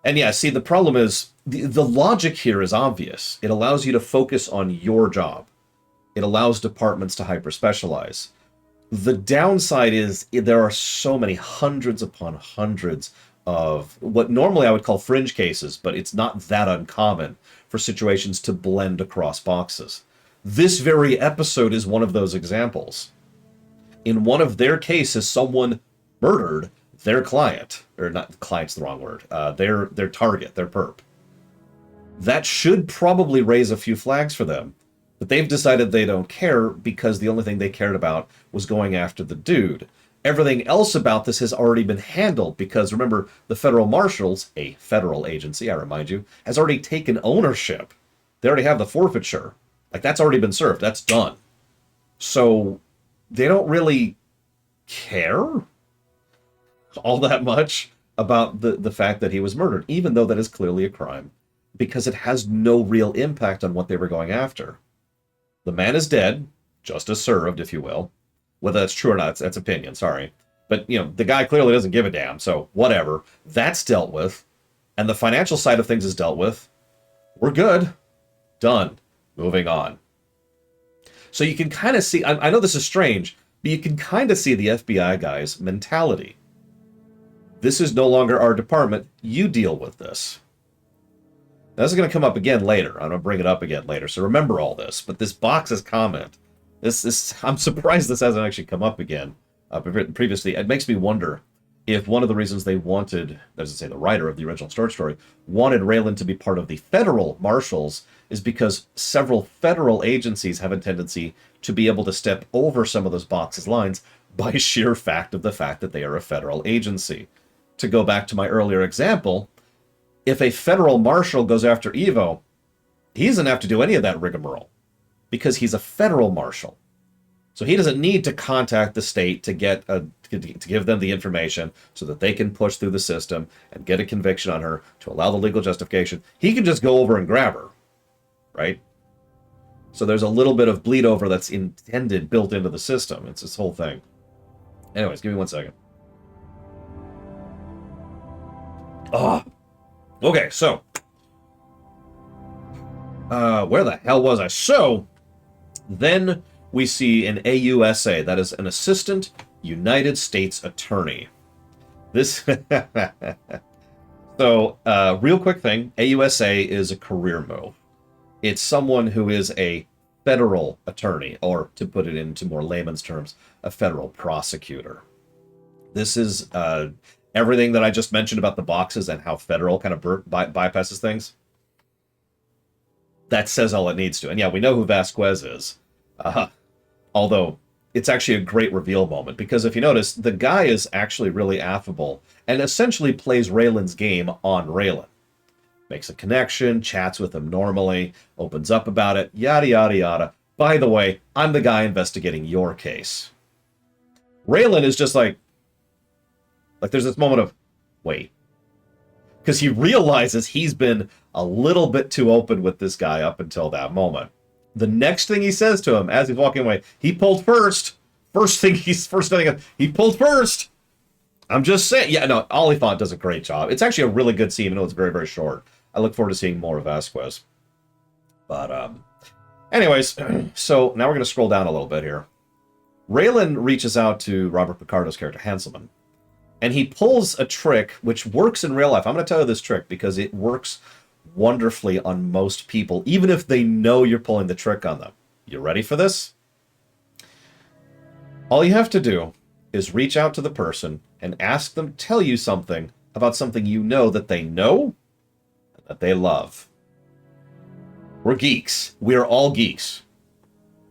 And yeah, see, the problem is, the logic here is obvious. It allows you to focus on your job. It allows departments to hyper-specialize. The downside is there are so many, hundreds upon hundreds of what normally I would call fringe cases, but it's not that uncommon for situations to blend across boxes. This very episode is one of those examples. In one of their cases, someone murdered their client, or not, client's the wrong word, their target, their perp. That should probably raise a few flags for them, but they've decided they don't care because the only thing they cared about was going after the dude. Everything else about this has already been handled because, remember, the federal marshals, a federal agency, I remind you, has already taken ownership. They already have the forfeiture. Like, that's already been served. That's done. So they don't really care all that much about the fact that he was murdered, even though that is clearly a crime. because it has no real impact on what they were going after. The man is dead, justice served, if you will. Whether that's true or not, that's opinion, sorry. But, the guy clearly doesn't give a damn, so whatever. That's dealt with. And the financial side of things is dealt with. We're good. Done. Moving on. So you can kind of see, I know this is strange, but you can kind of see the FBI guy's mentality. This is no longer our department. You deal with this. Now, this is going to come up again later. I'm going to bring it up again later, so remember all this. But this box's comment, I'm surprised this hasn't actually come up again previously. It makes me wonder if one of the reasons they wanted, as I say, the writer of the original short story, wanted Raylan to be part of the federal marshals is because several federal agencies have a tendency to be able to step over some of those boxes' lines by sheer fact of the fact that they are a federal agency. To go back to my earlier example, if a federal marshal goes after Evo, he doesn't have to do any of that rigmarole because he's a federal marshal. So he doesn't need to contact the state to give them the information so that they can push through the system and get a conviction on her to allow the legal justification. He can just go over and grab her, right? So there's a little bit of bleed over that's built into the system. It's this whole thing. Anyways, give me 1 second. Okay, so where the hell was I? So then we see an AUSA, that is an Assistant United States Attorney. This so real quick thing, AUSA is a career move. It's someone who is a federal attorney, or to put it into more layman's terms, a federal prosecutor. This is everything that I just mentioned about the boxes and how federal kind of bypasses things. That says all it needs to. And yeah, we know who Vasquez is. Although, it's actually a great reveal moment, because if you notice, the guy is actually really affable and essentially plays Raylan's game on Raylan. Makes a connection, chats with him normally, opens up about it, yada, yada, yada. By the way, I'm the guy investigating your case. Raylan is just like there's this moment of, wait. Because he realizes he's been a little bit too open with this guy up until that moment. The next thing he says to him as he's walking away, he pulled first. He pulled first. I'm just saying. Yeah, no, Oliphant does a great job. It's actually a really good scene, even though it's very, very short. I look forward to seeing more of Vasquez. But, anyways, so now we're going to scroll down a little bit here. Raylan reaches out to Robert Picardo's character, Hanselman, and he pulls a trick which works in real life. I'm going to tell you this trick because it works wonderfully on most people, even if they know you're pulling the trick on them. You ready for this? All you have to do is reach out to the person and ask them to tell you something about something you know that they know and that they love. We're geeks. We are all geeks.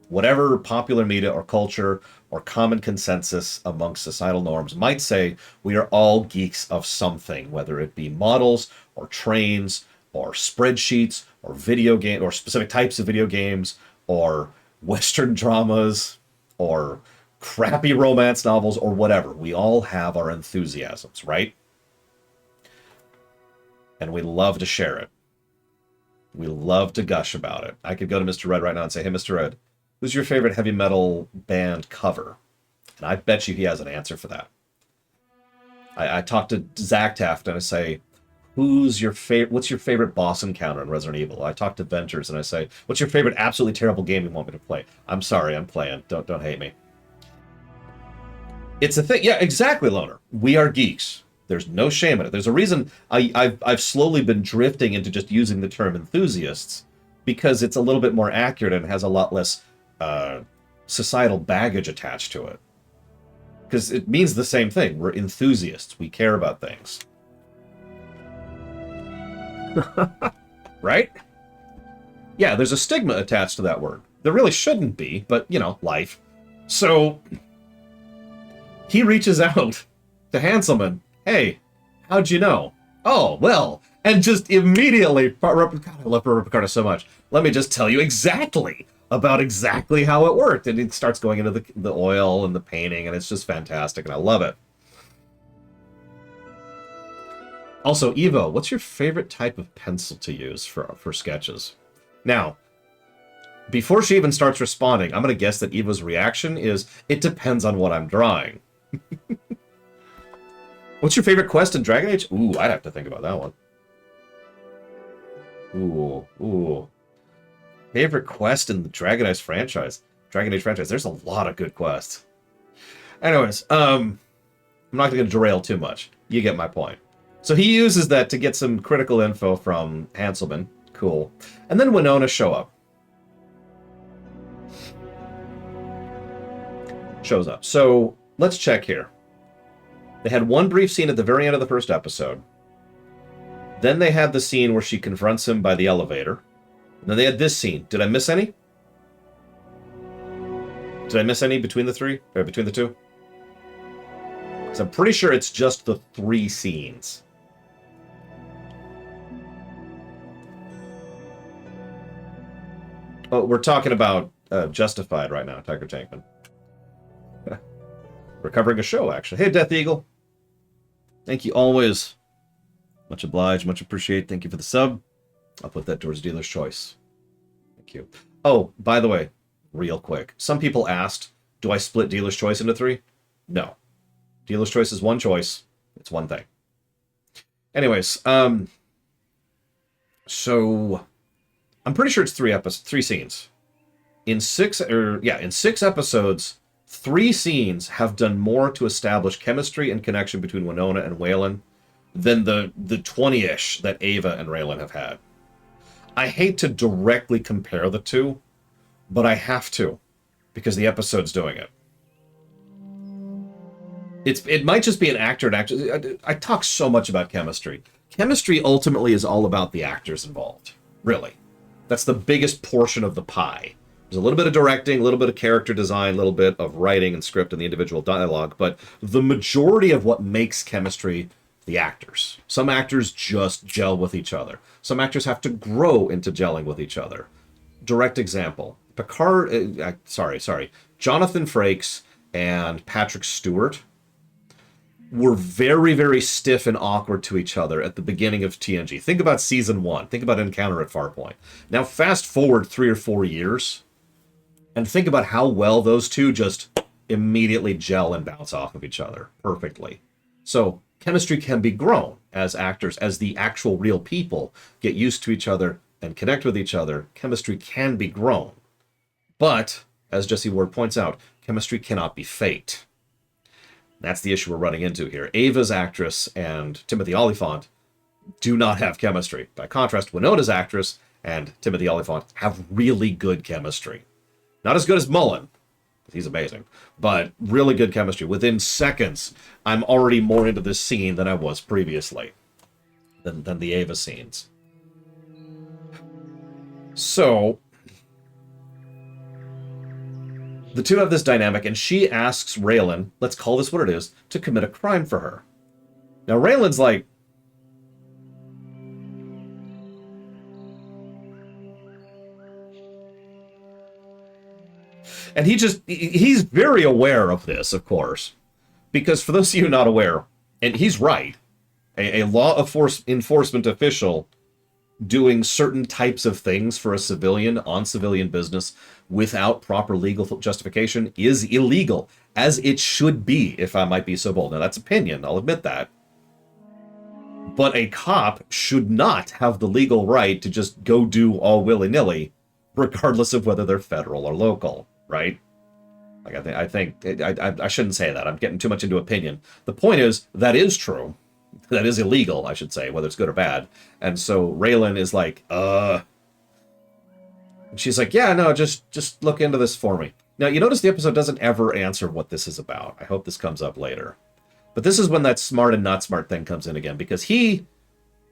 Whatever popular media or culture or common consensus amongst societal norms might say, we are all geeks of something, whether it be models or trains or spreadsheets or video game or specific types of video games or Western dramas or crappy romance novels or whatever. We all have our enthusiasms, right? And we love to share it. We love to gush about it. I could go to Mr. Red right now and say, hey, Mr. Red, who's your favorite heavy metal band cover? And I bet you he has an answer for that. I talk to Zach Taft and I say, what's your favorite boss encounter in Resident Evil? I talk to Ventures and I say, what's your favorite absolutely terrible game you want me to play? I'm sorry, I'm playing. Don't hate me. It's a thing. Yeah, exactly, Loner. We are geeks. There's no shame in it. There's a reason I've slowly been drifting into just using the term enthusiasts, because it's a little bit more accurate and has a lot less societal baggage attached to it. Because it means the same thing. We're enthusiasts. We care about things. Right? Yeah, there's a stigma attached to that word. There really shouldn't be, but, life. So, he reaches out to Hanselman. Hey, how'd you know? Oh, well, and just immediately, God, I love Robert Picardo so much. Let me just tell you exactly how it worked. And it starts going into the oil and the painting, and it's just fantastic, and I love it. Also, Evo, what's your favorite type of pencil to use for sketches? Now, before she even starts responding, I'm going to guess that Evo's reaction is, it depends on what I'm drawing. What's your favorite quest in Dragon Age? Ooh, I'd have to think about that one. Ooh. Favorite quest in the Dragon Age franchise? There's a lot of good quests. Anyways, I'm not going to derail too much. You get my point. So he uses that to get some critical info from Hanselman. Cool. And then Winona shows up. So let's check here. They had one brief scene at the very end of the first episode. Then they had the scene where she confronts him by the elevator. And then they had this scene. Did I miss any? Did I miss any between the three? Or between the two? Because I'm pretty sure it's just the 3 scenes. Oh, we're talking about Justified right now, Tiger Tankman. We're covering a show, actually. Hey, Death Eagle. Thank you always. Much obliged, much appreciated. Thank you for the sub. I'll put that towards Dealer's Choice. Thank you. Oh, by the way, real quick. Some people asked, do I split Dealer's Choice into 3? No. Dealer's Choice is one choice. It's one thing. Anyways, so I'm pretty sure it's 3 scenes. In 6 episodes, 3 scenes have done more to establish chemistry and connection between Winona and Waylon than the 20-ish that Ava and Raylan have had. I hate to directly compare the two, but I have to, because the episode's doing it. It might just be an actor and actress. I talk so much about chemistry. Chemistry ultimately is all about the actors involved. Really. That's the biggest portion of the pie. There's a little bit of directing, a little bit of character design, a little bit of writing and script and the individual dialogue, but the majority of what makes chemistry, the actors. Some actors just gel with each other. Some actors have to grow into gelling with each other. Direct example. Jonathan Frakes and Patrick Stewart were very, very stiff and awkward to each other at the beginning of TNG. Think about Season 1. Think about Encounter at Farpoint. Now fast forward 3 or 4 years, and think about how well those two just immediately gel and bounce off of each other perfectly. So chemistry can be grown as actors, as the actual real people get used to each other and connect with each other. Chemistry can be grown. But, as Jesse Ward points out, chemistry cannot be faked. That's the issue we're running into here. Ava's actress and Timothy Olyphant do not have chemistry. By contrast, Winona's actress and Timothy Olyphant have really good chemistry. Not as good as Mullen. He's amazing. But really good chemistry. Within seconds, I'm already more into this scene than I was previously. Than the Ava scenes. So the two have this dynamic, and she asks Raylan, let's call this what it is, to commit a crime for her. Now, Raylan's like, and he's very aware of this, of course, because for those of you not aware, and he's right, a law enforcement official doing certain types of things for a civilian on civilian business without proper legal justification is illegal, as it should be, if I might be so bold. Now, that's opinion, I'll admit that. But a cop should not have the legal right to just go do all willy-nilly, regardless of whether they're federal or local, right? Like, I think I shouldn't say that. I'm getting too much into opinion. The point is, that is true. That is illegal, I should say, whether it's good or bad. And so Raylan is like, And she's like, yeah, no, just look into this for me. Now, you notice the episode doesn't ever answer what this is about. I hope this comes up later. But this is when that smart and not smart thing comes in again, because he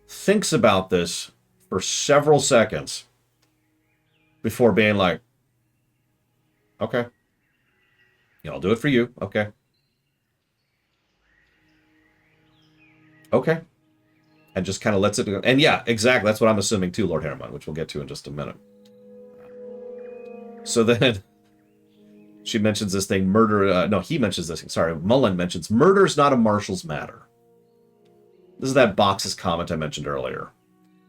thinks about this for several seconds before being like, okay. Yeah, I'll do it for you. Okay. Okay. And just kind of lets it go. And yeah, exactly. That's what I'm assuming too, Lord Harriman, which we'll get to in just a minute. So then she mentions this thing, murder. No, he mentions this thing. Sorry, Mullen mentions murder's not a marshal's matter. This is that boxes comment I mentioned earlier.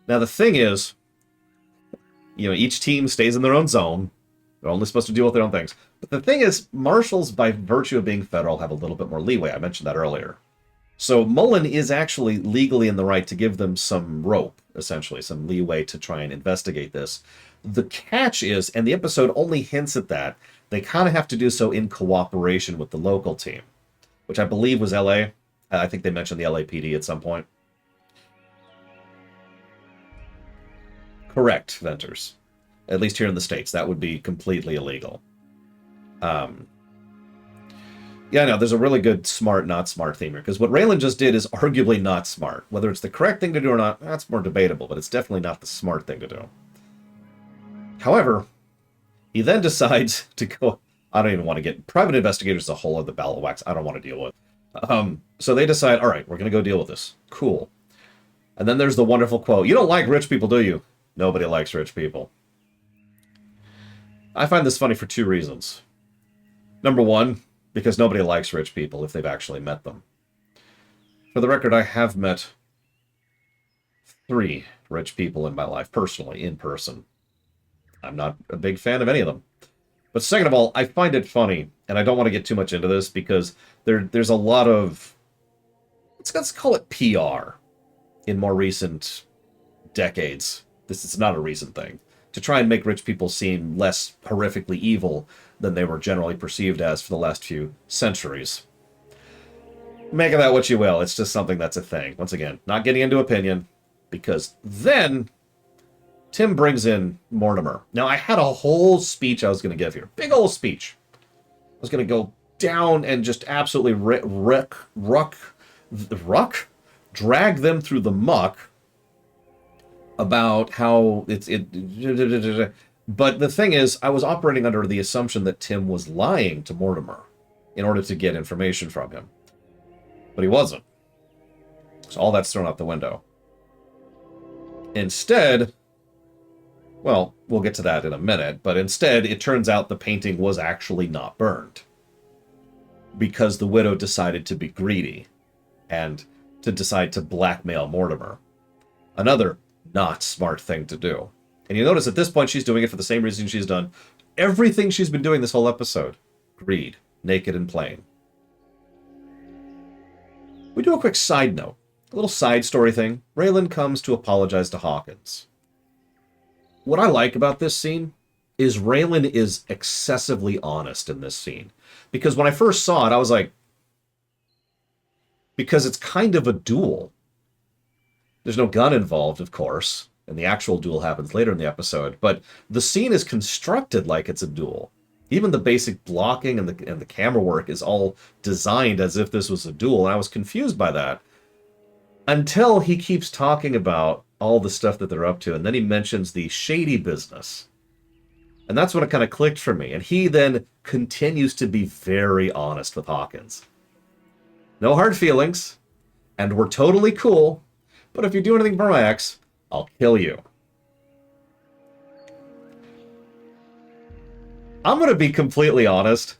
Now, the thing is, each team stays in their own zone. They're only supposed to deal with their own things. But the thing is, marshals, by virtue of being federal, have a little bit more leeway. I mentioned that earlier. So Mullen is actually legally in the right to give them some rope, essentially, some leeway to try and investigate this. The catch is, and the episode only hints at that, they kind of have to do so in cooperation with the local team, which I believe was LA. I think they mentioned the LAPD at some point. Correct, Venters. At least here in the States, that would be completely illegal. Yeah, no, there's a really good smart, not smart theme here, because what Raylan just did is arguably not smart. Whether it's the correct thing to do or not, that's more debatable, but it's definitely not the smart thing to do. However, he then decides to go... I don't even want to get... Private investigators is a whole other ball of wax I don't want to deal with. So they decide, all right, we're going to go deal with this. Cool. And then there's the wonderful quote, "You don't like rich people, do you?" Nobody likes rich people. I find this funny for two reasons. Number one, because nobody likes rich people if they've actually met them. For the record, I have met 3 rich people in my life, personally, in person. I'm not a big fan of any of them. But second of all, I find it funny, and I don't want to get too much into this, because there's a lot of, let's call it PR, in more recent decades. This is not a recent thing. To try and make rich people seem less horrifically evil than they were generally perceived as for the last few centuries. Make of that what you will. It's just something that's a thing. Once again, not getting into opinion, because then Tim brings in Mortimer. Now, I had a whole speech I was going to give here. Big old speech. I was going to go down and just absolutely drag them through the muck about how but the thing is, I was operating under the assumption that Tim was lying to Mortimer in order to get information from him. But he wasn't. So all that's thrown out the window. Instead, well, we'll get to that in a minute, but instead it turns out the painting was actually not burned. Because the widow decided to be greedy and to decide to blackmail Mortimer. Another not smart thing to do. And you notice at this point she's doing it for the same reason she's done everything she's been doing this whole episode. Greed. Naked and plain. We do a quick side note. A little side story thing. Raylan comes to apologize to Hawkins. What I like about this scene is Raylan is excessively honest in this scene. Because when I first saw it, I was like, because it's kind of a duel. There's no gun involved, of course, and the actual duel happens later in the episode, but the scene is constructed like it's a duel. Even the basic blocking and the camera work is all designed as if this was a duel, and I was confused by that. Until he keeps talking about all the stuff that they're up to, and then he mentions the shady business. And that's when it kind of clicked for me, and he then continues to be very honest with Hawkins. No hard feelings, and we're totally cool, but if you do anything for my ex, I'll kill you. I'm going to be completely honest.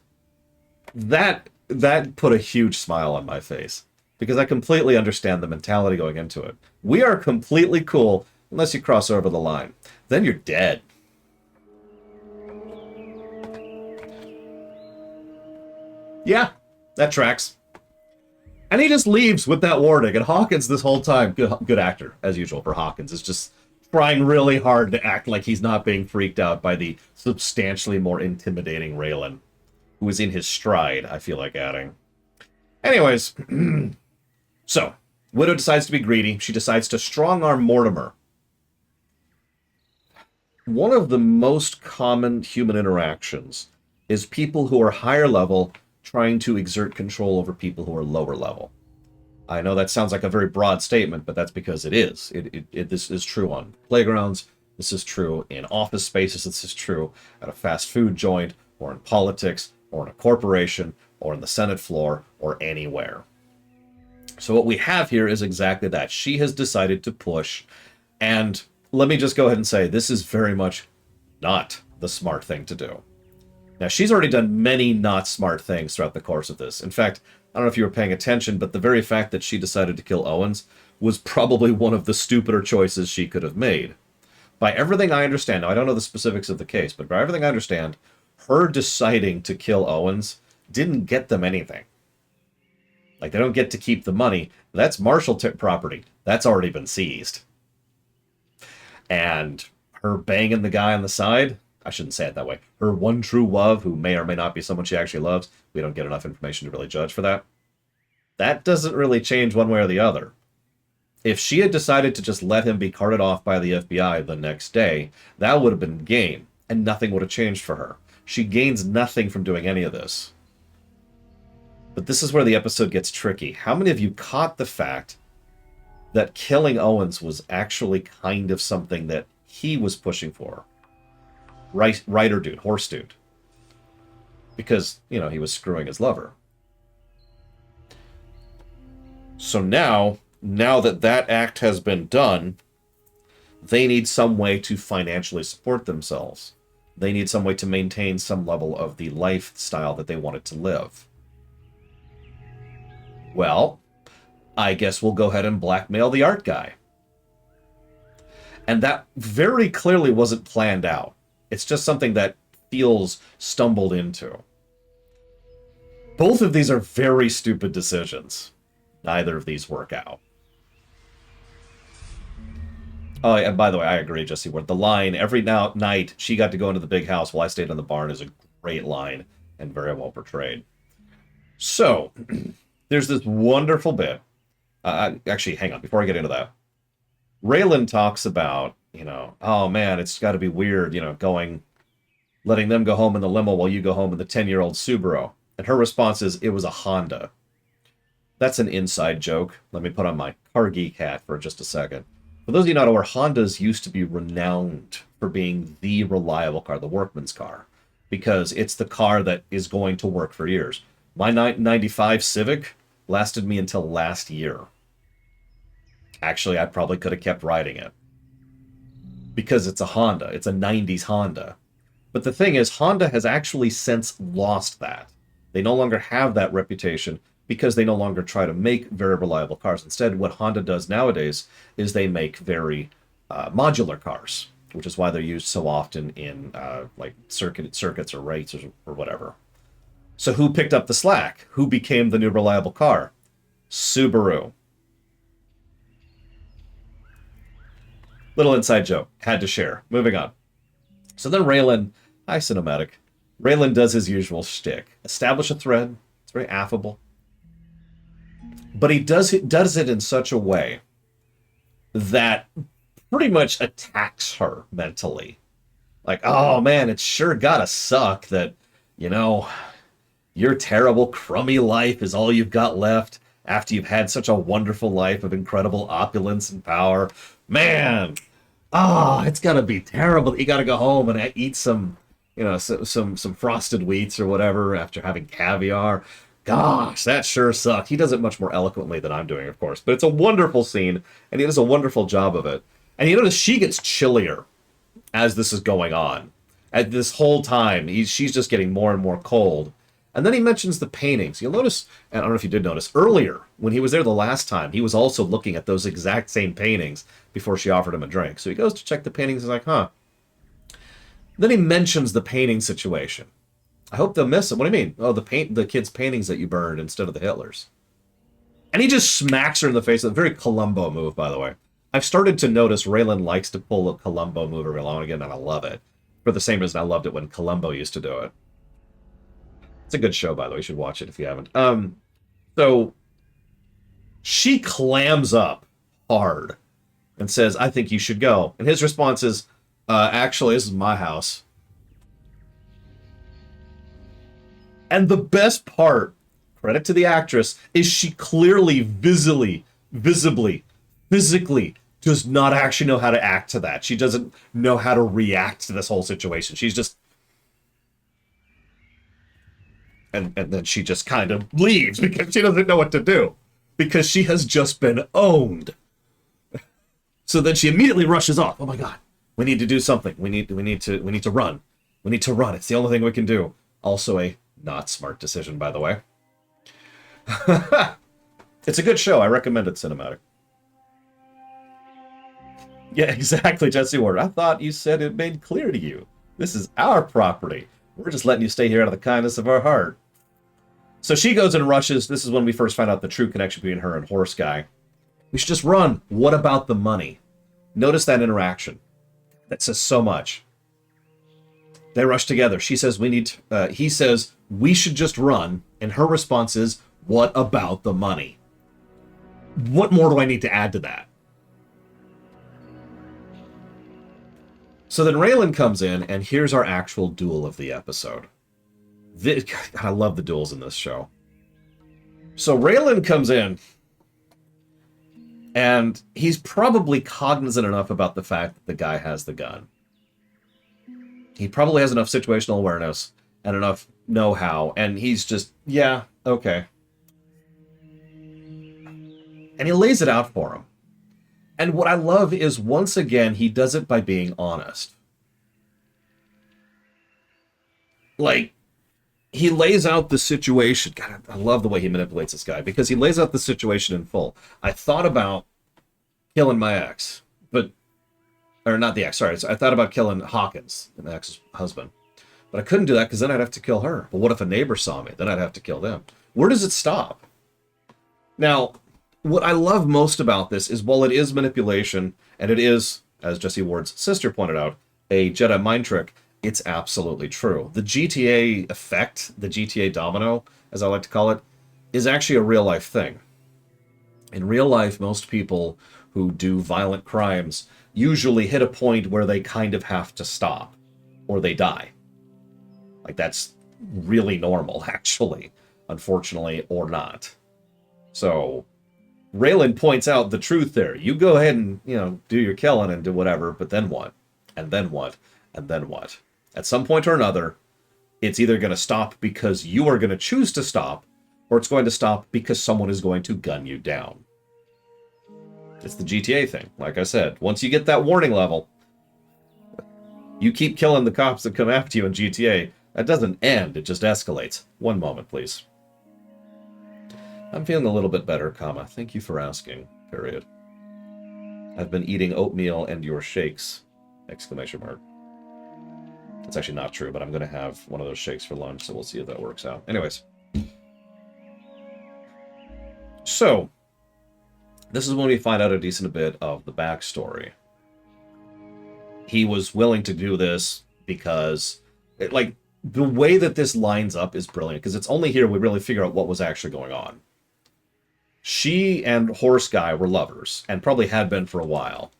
That put a huge smile on my face. Because I completely understand the mentality going into it. We are completely cool unless you cross over the line. Then you're dead. Yeah, that tracks. And he just leaves with that warning. And Hawkins this whole time, good actor, as usual for Hawkins, is just trying really hard to act like he's not being freaked out by the substantially more intimidating Raylan, who is in his stride, I feel like adding. Anyways, so, Widow decides to be greedy. She decides to strong-arm Mortimer. One of the most common human interactions is people who are higher level trying to exert control over people who are lower level. I know that sounds like a very broad statement, but that's because it is. This is true on playgrounds. This is true in office spaces. This is true at a fast food joint, or in politics, or in a corporation, or in the Senate floor, or anywhere. So what we have here is exactly that. She has decided to push, and let me just go ahead and say, this is very much not the smart thing to do. Now, she's already done many not smart things throughout the course of this. In fact, I don't know if you were paying attention, but the very fact that she decided to kill Owens was probably one of the stupider choices she could have made. By everything I understand, now I don't know the specifics of the case, but by everything I understand, her deciding to kill Owens didn't get them anything. Like, they don't get to keep the money. That's Marshall property. That's already been seized. And her banging the guy on the side, I shouldn't say it that way, her one true love, who may or may not be someone she actually loves, we don't get enough information to really judge for that. That doesn't really change one way or the other. If she had decided to just let him be carted off by the FBI the next day, that would have been game, and nothing would have changed for her. She gains nothing from doing any of this. But this is where the episode gets tricky. How many of you caught the fact that killing Owens was actually kind of something that he was pushing for? Rider dude, horse dude. Because, you know, he was screwing his lover. So now that that act has been done, they need some way to financially support themselves. They need some way to maintain some level of the lifestyle that they wanted to live. Well, I guess we'll go ahead and blackmail the art guy. And that very clearly wasn't planned out. It's just something that feels stumbled into. Both of these are very stupid decisions. Neither of these work out. Oh, and by the way, I agree, Jesse Ward. The line, every night she got to go into the big house while I stayed in the barn, is a great line and very well portrayed. So, there's this wonderful bit. Actually, hang on, before I get into that. Raylan talks about, you know, oh man, it's got to be weird, you know, letting them go home in the limo while you go home in the 10-year-old Subaru. And her response is, it was a Honda. That's an inside joke. Let me put on my car geek hat for just a second. For those of you not aware, Hondas used to be renowned for being the reliable car, the workman's car, because it's the car that is going to work for years. My 95 Civic lasted me until last year. Actually, I probably could have kept riding it. Because it's a Honda. It's a 90s Honda. But the thing is, Honda has actually since lost that. They no longer have that reputation because they no longer try to make very reliable cars. Instead, what Honda does nowadays is they make very modular cars, which is why they're used so often in like circuits or races or whatever. So who picked up the slack? Who became the new reliable car? Subaru. Little inside joke. Had to share. Moving on. So then Raylan, hi cinematic. Raylan does his usual shtick. Establish a thread. It's very affable. But he does it in such a way that pretty much attacks her mentally. Like, oh man, it's sure gotta suck that, you know, your terrible, crummy life is all you've got left after you've had such a wonderful life of incredible opulence and power. Man, it's gotta be terrible. You gotta go home and eat some, you know, some frosted wheats or whatever after having caviar. Gosh, that sure sucked. He does it much more eloquently than I'm doing, of course. But it's a wonderful scene, and he does a wonderful job of it. And you notice she gets chillier as this is going on. At this whole time, she's just getting more and more cold. And then he mentions the paintings. You'll notice, and I don't know if you did notice, earlier, when he was there the last time, he was also looking at those exact same paintings before she offered him a drink. So he goes to check the paintings and he's like, huh. Then he mentions the painting situation. I hope they'll miss it. What do you mean? Oh, the kids' paintings that you burned instead of the Hitlers. And he just smacks her in the face. A very Columbo move, by the way. I've started to notice Raylan likes to pull a Columbo move every now and again, and I love it. For the same reason I loved it when Columbo used to do it. It's a good show, by the way. You should watch it if you haven't. So she clams up hard and says, I think you should go. And his response is, actually, this is my house. And the best part, credit to the actress, is she clearly, visibly, physically does not actually know how to act to that. She doesn't know how to react to this whole situation. She's just... And then she just kind of leaves because she doesn't know what to do. Because she has just been owned. So then she immediately rushes off. Oh my god. We need to do something. We need to run. We need to run. It's the only thing we can do. Also a not smart decision, by the way. It's a good show. I recommend it, cinematic. Yeah, exactly, Jesse Ward. I thought you said it made clear to you. This is our property. We're just letting you stay here out of the kindness of our heart. So she goes and rushes. This is when we first find out the true connection between her and Horse Guy. We should just run. What about the money? Notice that interaction. That says so much. They rush together. She says we need to, he says we should just run, and her response is, what about the money? What more do I need to add to that? So then Raylan comes in, and here's our actual duel of the episode. God, I love the duels in this show. So Raylan comes in, and he's probably cognizant enough about the fact that the guy has the gun. He probably has enough situational awareness and enough know-how, and he's just, yeah, okay. And he lays it out for him. And what I love is, once again, he does it by being honest. Like, he lays out the situation. God, I love the way he manipulates this guy, because he lays out the situation in full. I thought about killing my ex, but... Or not the ex, sorry. I thought about killing Hawkins, an ex-husband. But I couldn't do that because then I'd have to kill her. But what if a neighbor saw me? Then I'd have to kill them. Where does it stop? Now, what I love most about this is, while it is manipulation, and it is, as Jesse Ward's sister pointed out, a Jedi mind trick, it's absolutely true. The GTA effect, the GTA domino, as I like to call it, is actually a real-life thing. In real life, most people who do violent crimes usually hit a point where they kind of have to stop, or they die. Like, that's really normal, actually, unfortunately, or not. So, Raylan points out the truth there. You go ahead and, do your killing and do whatever, but then what? And then what? And then what? At some point or another, it's either going to stop because you are going to choose to stop, or it's going to stop because someone is going to gun you down. It's the GTA thing. Like I said, once you get that warning level, you keep killing the cops that come after you in GTA. That doesn't end, it just escalates. One moment, please. I'm feeling a little bit better, comma. Thank you for asking, period. I've been eating oatmeal and your shakes, exclamation mark. That's actually not true, but I'm going to have one of those shakes for lunch, so we'll see if that works out. Anyways. So, this is when we find out a decent bit of the backstory. He was willing to do this because, the way that this lines up is brilliant, because it's only here we really figure out what was actually going on. She and Horse Guy were lovers, and probably had been for a while.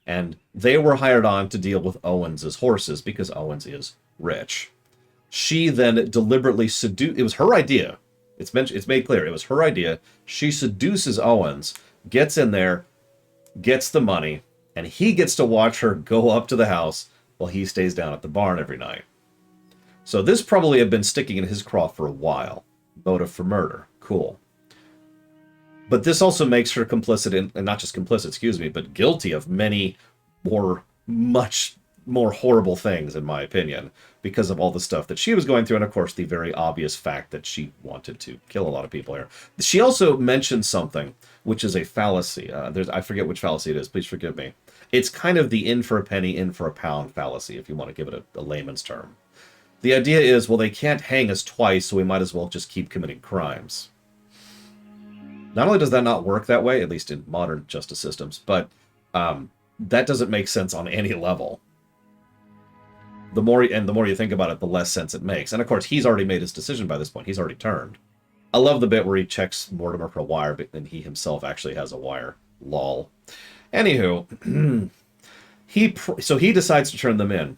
And they were hired on to deal with Owens' horses, because Owens is rich. She then deliberately seduced... It was her idea. It's made clear. It was her idea. She seduces Owens, gets in there, gets the money, and he gets to watch her go up to the house while he stays down at the barn every night. So this probably had been sticking in his craw for a while. Motive for murder. Cool. But this also makes her complicit in, and not just complicit, but guilty of many much more horrible things, in my opinion, because of all the stuff that she was going through, and of course the very obvious fact that she wanted to kill a lot of people here. She also mentioned something, which is a fallacy. I forget which fallacy it is, please forgive me. It's kind of the in for a penny, in for a pound fallacy, if you want to give it a layman's term. The idea is, well, they can't hang us twice, so we might as well just keep committing crimes. Not only does that not work that way, at least in modern justice systems, but that doesn't make sense on any level. The more you think about it, the less sense it makes. And of course, he's already made his decision by this point. He's already turned. I love the bit where he checks Mortimer for a wire, but then he himself actually has a wire. Lol. Anywho, so he decides to turn them in.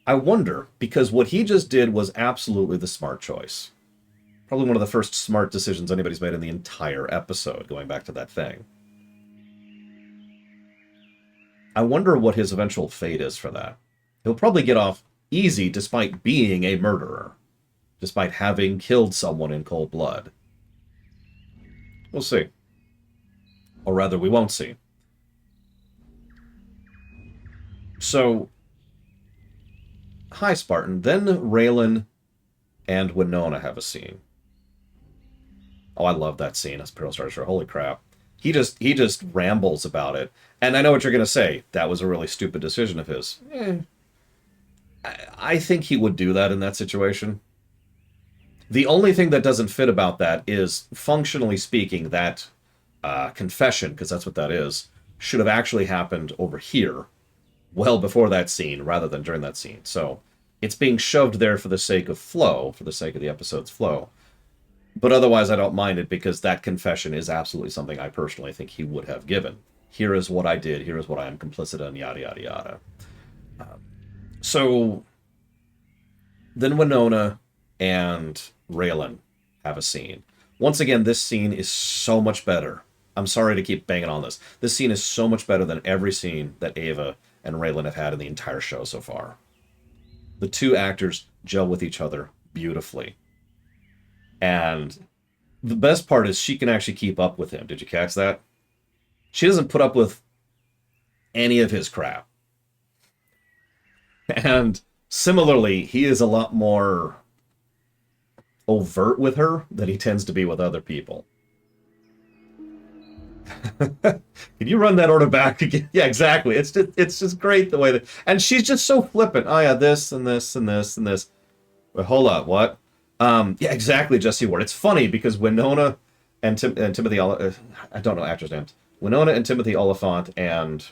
I wonder, because what he just did was absolutely the smart choice. Probably one of the first smart decisions anybody's made in the entire episode, going back to that thing. I wonder what his eventual fate is for that. He'll probably get off easy despite being a murderer. Despite having killed someone in cold blood. We'll see. Or rather, we won't see. So, hi Spartan. Then Raylan and Winona have a scene. Oh, I love that scene as Imperial Starter. Holy crap. He just rambles about it. And I know what you're going to say. That was a really stupid decision of his. I think he would do that in that situation. The only thing that doesn't fit about that is, functionally speaking, that confession, because that's what that is, should have actually happened over here, well before that scene, rather than during that scene. So it's being shoved there for the sake of flow, for the sake of the episode's flow. But otherwise, I don't mind it, because that confession is absolutely something I personally think he would have given. Here is what I did. Here is what I am complicit in, yada, yada, yada. So then Winona and Raylan have a scene. Once again, this scene is so much better. I'm sorry to keep banging on this. This scene is so much better than every scene that Ava and Raylan have had in the entire show so far. The two actors gel with each other beautifully. And the best part is she can actually keep up with him. Did you catch that? She doesn't put up with any of his crap. And similarly, he is a lot more overt with her than he tends to be with other people. Can you run that order back again? Yeah, exactly. It's just great the way that, and she's just so flippant. Oh yeah, this and this and this and this. But hold up, what? Yeah, exactly, Jesse Ward. It's funny because Winona and Timothy, I don't know actors' names. Winona and Timothy Oliphant and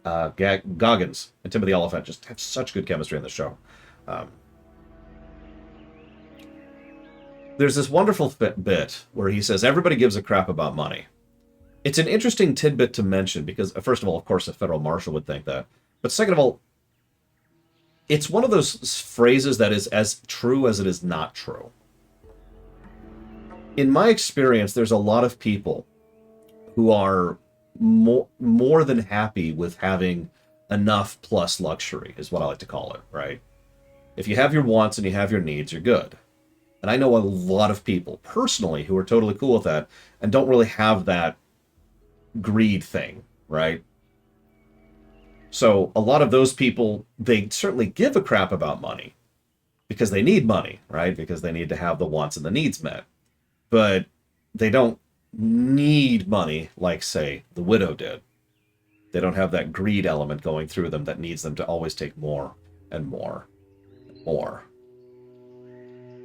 Goggins and Timothy Oliphant just have such good chemistry in the show. There's this wonderful bit where he says, everybody gives a crap about money. It's an interesting tidbit to mention because, first of all, of course, a federal marshal would think that. But second of all, it's one of those phrases that is as true as it is not true. In my experience, there's a lot of people who are more than happy with having enough plus luxury, is what I like to call it, right? If you have your wants and you have your needs, you're good. And I know a lot of people, personally, who are totally cool with that and don't really have that greed thing, right? So a lot of those people, they certainly give a crap about money because they need money, right? Because they need to have the wants and the needs met. But they don't need money like, say, the widow did. They don't have that greed element going through them that needs them to always take more and more and more.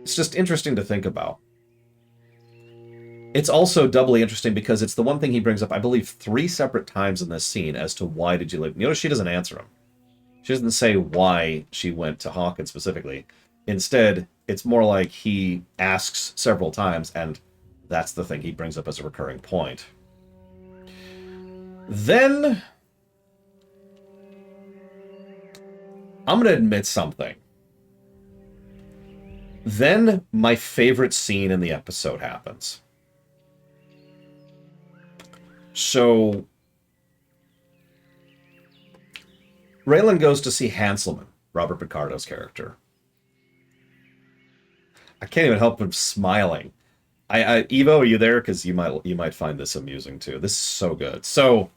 It's just interesting to think about. It's also doubly interesting because it's the one thing he brings up, I believe, 3 separate times in this scene as to why did you leave. Notice she doesn't answer him. She doesn't say why she went to Hawkins specifically. Instead, it's more like he asks several times, and that's the thing he brings up as a recurring point. Then, I'm going to admit something. Then, my favorite scene in the episode happens. So, Raylan goes to see Hanselman, Robert Picardo's character. I can't even help him smiling. Evo, are you there? Because you might find this amusing too. This is so good. So,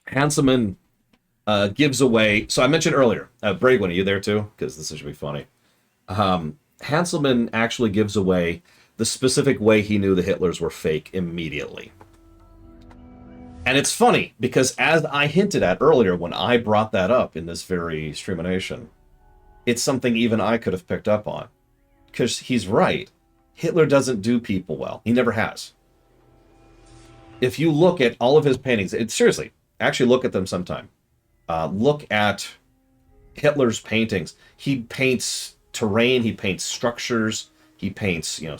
Hanselman gives away. So I mentioned earlier, Bragwin, are you there too? Because this should be funny. Hanselman actually gives away the specific way he knew the Hitlers were fake immediately. And it's funny, because as I hinted at earlier when I brought that up in this very Streamination, it's something even I could have picked up on. Because he's right. Hitler doesn't do people well. He never has. If you look at all of his paintings, seriously, actually look at them sometime. Look at Hitler's paintings. He paints terrain, he paints structures, he paints, oh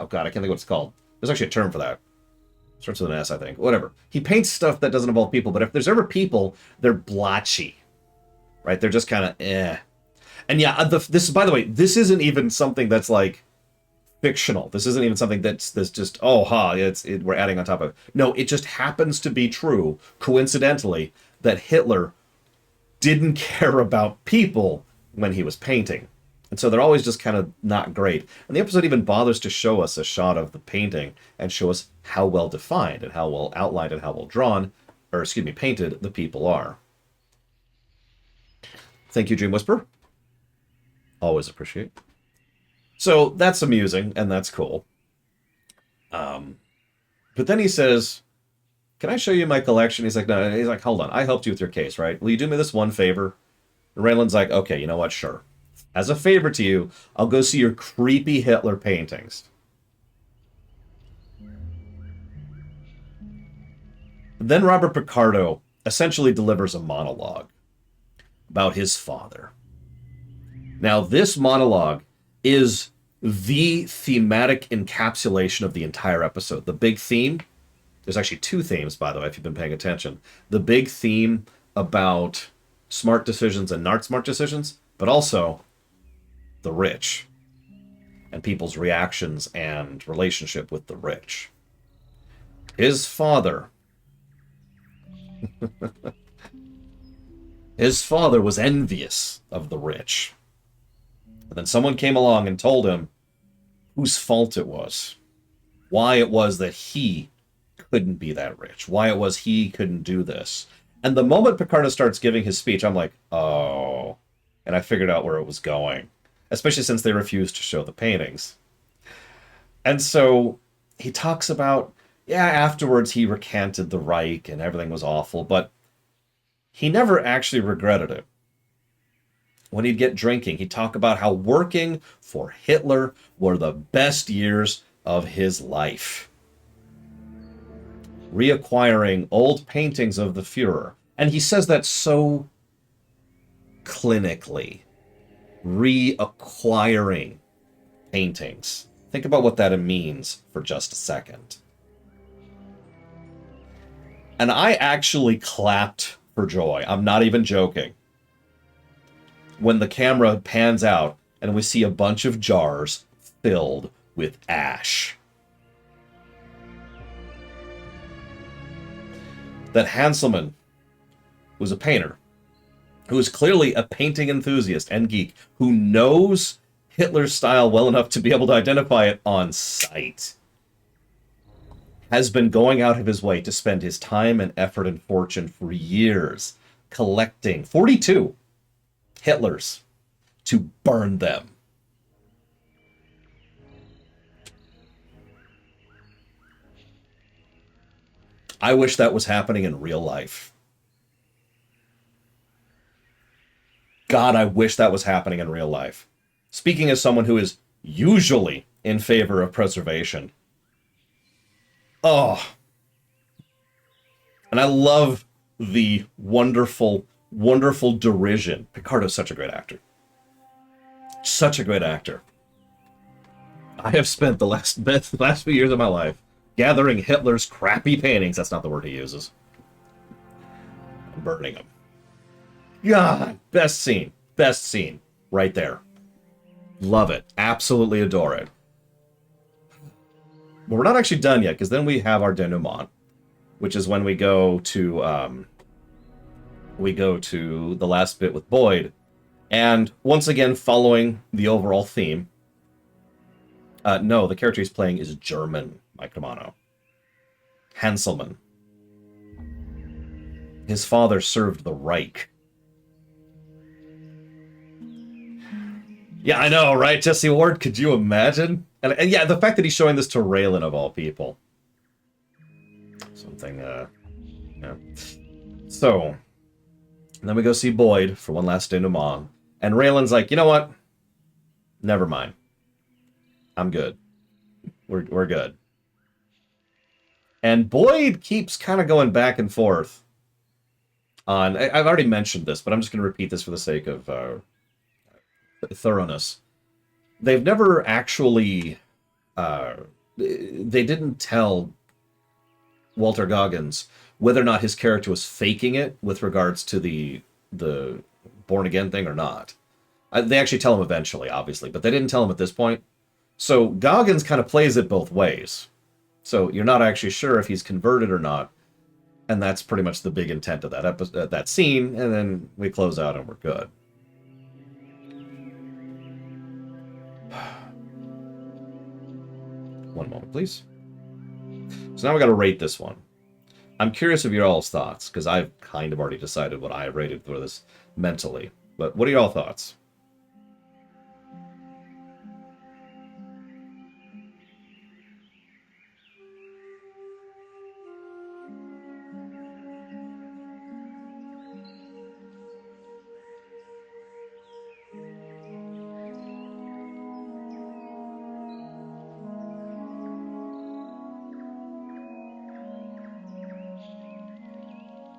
God, I can't think of what it's called. There's actually a term for that. Starts with an S, I think. Whatever. He paints stuff that doesn't involve people, but if there's ever people, they're blotchy. Right? They're just kind of eh. And yeah, this, by the way, this isn't even something that's like fictional. This isn't even something that's just, we're adding on top of it. No, it just happens to be true, coincidentally, that Hitler didn't care about people when he was painting. And so they're always just kind of not great. And the episode even bothers to show us a shot of the painting and show us how well defined and how well outlined and how well drawn, painted the people are. Thank you, Dream Whisper. Always appreciate. So that's amusing and that's cool. But then he says, can I show you my collection? He's like, no. He's like, hold on. I helped you with your case, right? Will you do me this one favor? And Raylan's like, okay, you know what? Sure. As a favor to you, I'll go see your creepy Hitler paintings. Then Robert Picardo essentially delivers a monologue about his father. Now, this monologue is the thematic encapsulation of the entire episode. The big theme, there's actually two themes, by the way, if you've been paying attention. The big theme about smart decisions and not smart decisions, but also the rich and people's reactions and relationship with the rich. His father his father was envious of the rich. And then someone came along and told him whose fault it was. Why it was that he couldn't be that rich. Why it was he couldn't do this. And the moment Picardo starts giving his speech, I'm like, oh. And I figured out where it was going. Especially since they refused to show the paintings. And so he talks about, yeah, afterwards he recanted the Reich and everything was awful, but he never actually regretted it. When he'd get drinking, he'd talk about how working for Hitler were the best years of his life. Reacquiring old paintings of the Fuhrer. And he says that so clinically. Reacquiring paintings. Think about what that means for just a second. And I actually clapped for joy. I'm not even joking. When the camera pans out and we see a bunch of jars filled with ash. That Hanselman was a painter who is clearly a painting enthusiast and geek who knows Hitler's style well enough to be able to identify it on sight, has been going out of his way to spend his time and effort and fortune for years collecting 42 Hitlers to burn them. I wish that was happening in real life. God, I wish that was happening in real life. Speaking as someone who is usually in favor of preservation. Oh. And I love the wonderful, wonderful derision. Picardo's such a great actor. Such a great actor. I have spent the last few years of my life gathering Hitler's crappy paintings. That's not the word he uses. And burning them. God, best scene. Best scene. Right there. Love it. Absolutely adore it. But we're not actually done yet, because then we have our denouement, which is when we go to the last bit with Boyd, and once again following the overall theme. No, the character he's playing is German, Mike Romano. Hanselman. His father served the Reich. Yeah, I know, right? Jesse Ward, could you imagine? And yeah, the fact that he's showing this to Raylan, of all people. Something, yeah. So, then we go see Boyd for one last denouement. And Raylan's like, you know what? Never mind. I'm good. We're good. And Boyd keeps kind of going back and forth on... I've already mentioned this, but I'm just going to repeat this for the sake of thoroughness. They've never actually... they didn't tell Walter Goggins whether or not his character was faking it with regards to the born again thing or not. They actually tell him eventually, obviously, but they didn't tell him at this point. So Goggins kind of plays it both ways. So you're not actually sure if he's converted or not, and that's pretty much the big intent of that episode, that scene. And then we close out and we're good. One moment, please. So now we got to rate this one. I'm curious of your all's thoughts, because I've kind of already decided what I rated for this mentally. But what are y'all thoughts?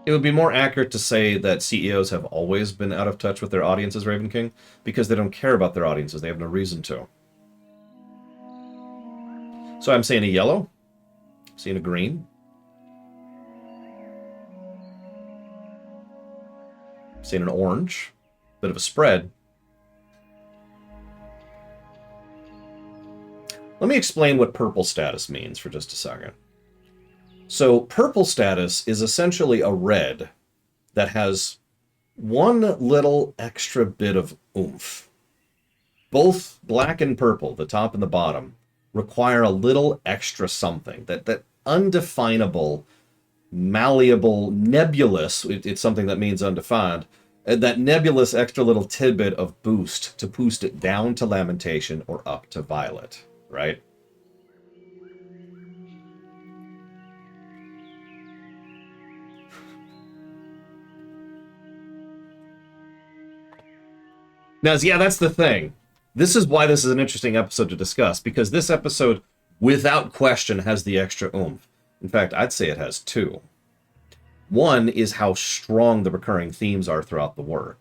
It would be more accurate to say that CEOs have always been out of touch with their audiences, Raven King, because they don't care about their audiences. They have no reason to. So I'm seeing a yellow, seeing a green, seeing an orange, bit of a spread. Let me explain what purple status means for just a second. So purple status is essentially a red that has one little extra bit of oomph. Both black and purple, the top and the bottom, require a little extra something. That undefinable, malleable, nebulous, it's something that means undefined, that nebulous extra little tidbit of boost to boost it down to Lamentation or up to Violet, right? Now, yeah, that's the thing. This is why this is an interesting episode to discuss, because this episode, without question, has the extra oomph. In fact, I'd say it has two. One is how strong the recurring themes are throughout the work.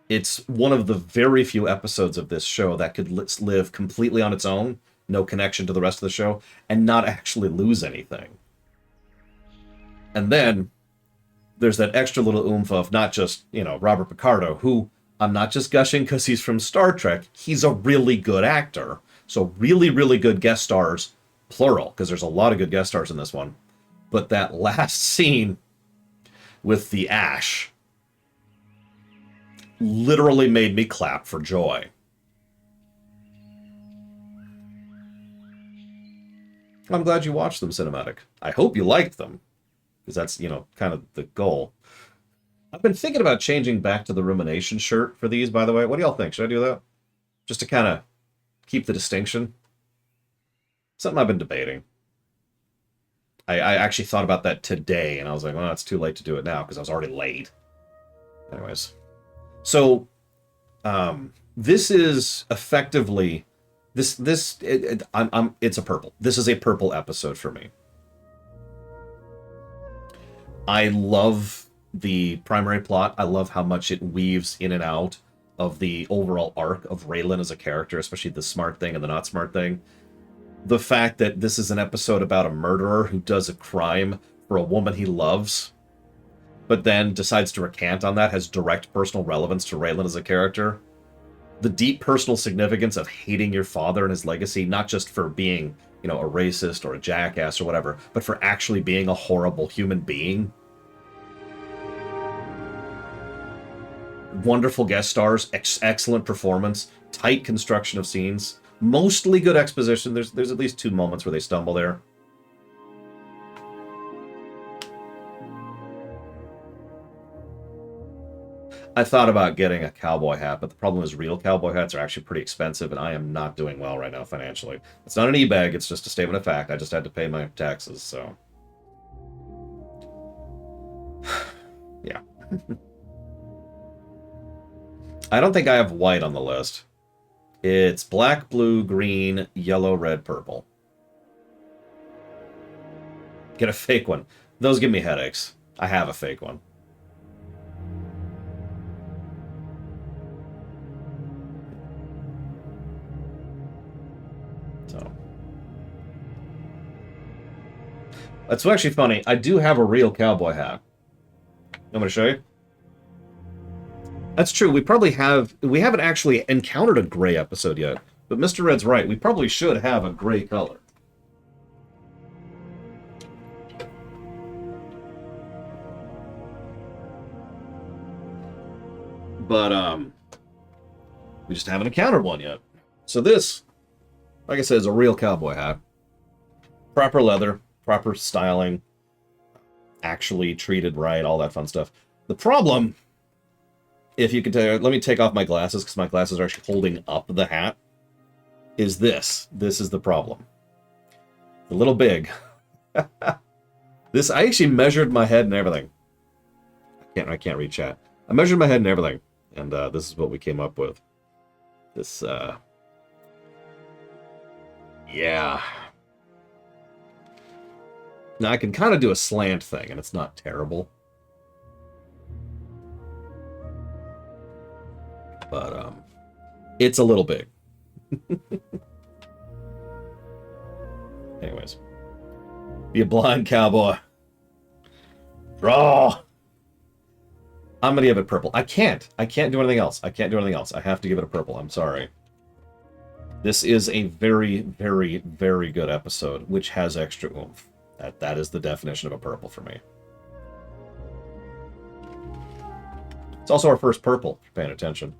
It's one of the very few episodes of this show that could live completely on its own, no connection to the rest of the show, and not actually lose anything. And then there's that extra little oomph of not just, Robert Picardo, who I'm not just gushing because he's from Star Trek. He's a really good actor. So really, really good guest stars, plural, because there's a lot of good guest stars in this one. But that last scene with the ash literally made me clap for joy. I'm glad you watched them, Cinematic. I hope you liked them, because that's, kind of the goal. I've been thinking about changing back to the Rumination shirt for these, by the way. What do y'all think? Should I do that? Just to kind of keep the distinction? Something I've been debating. I actually thought about that today, and I was like, well, it's too late to do it now, because I was already late. Anyways. So, this is effectively... it's a purple. This is a purple episode for me. I love the primary plot. I love how much it weaves in and out of the overall arc of Raylan as a character, especially the smart thing and the not smart thing. The fact that this is an episode about a murderer who does a crime for a woman he loves, but then decides to recant on that, has direct personal relevance to Raylan as a character. The deep personal significance of hating your father and his legacy, not just for being, a racist or a jackass or whatever, but for actually being a horrible human being. Wonderful guest stars, excellent performance, tight construction of scenes, mostly good exposition. There's at least two moments where they stumble there. I thought about getting a cowboy hat, but the problem is real cowboy hats are actually pretty expensive, and I am not doing well right now financially. It's not an e-bag, it's just a statement of fact. I just had to pay my taxes, so... yeah. I don't think I have white on the list. It's black, blue, green, yellow, red, purple. Get a fake one. Those give me headaches. I have a fake one. So. That's actually funny. I do have a real cowboy hat. I'm going to show you. That's true. We haven't actually encountered a gray episode yet. But Mr. Red's right. We probably should have a gray color. But, we just haven't encountered one yet. So this, like I said, is a real cowboy hat. Proper leather, proper styling, actually treated right, all that fun stuff. The problem... if you could let me take off my glasses, because my glasses are actually holding up the hat, is this. This is the problem. A little big. This, I actually measured my head and everything. I can't read chat. I measured my head and everything, and this is what we came up with. This, yeah. Now, I can kind of do a slant thing, and it's not terrible. But, it's a little big. Anyways. Be a blind cowboy. Draw! I'm gonna give it purple. I can't do anything else. I have to give it a purple. I'm sorry. This is a very, very, very good episode, which has extra oomph. That is the definition of a purple for me. It's also our first purple, if you're paying attention.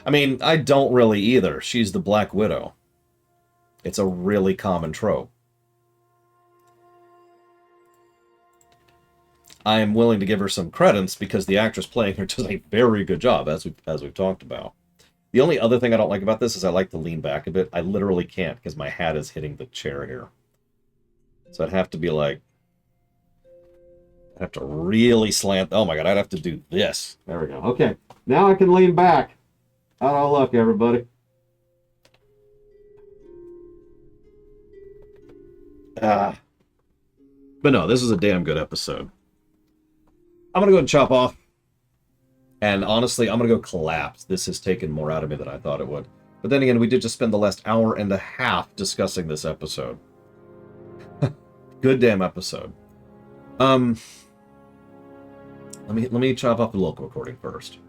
I mean, I don't really either. She's the Black Widow. It's a really common trope. I am willing to give her some credence because the actress playing her does a very good job, as we've talked about. The only other thing I don't like about this is I like to lean back a bit. I literally can't because my hat is hitting the chair here. So I'd have to be like... I'd have to really slant... Oh my god, I'd have to do this. There we go. Okay, now I can lean back. How'd I look, everybody? But no, this is a damn good episode. I'm going to go and chop off. And honestly, I'm going to go collapse. This has taken more out of me than I thought it would. But then again, we did just spend the last hour and a half discussing this episode. Good damn episode. Let me chop off the local recording first.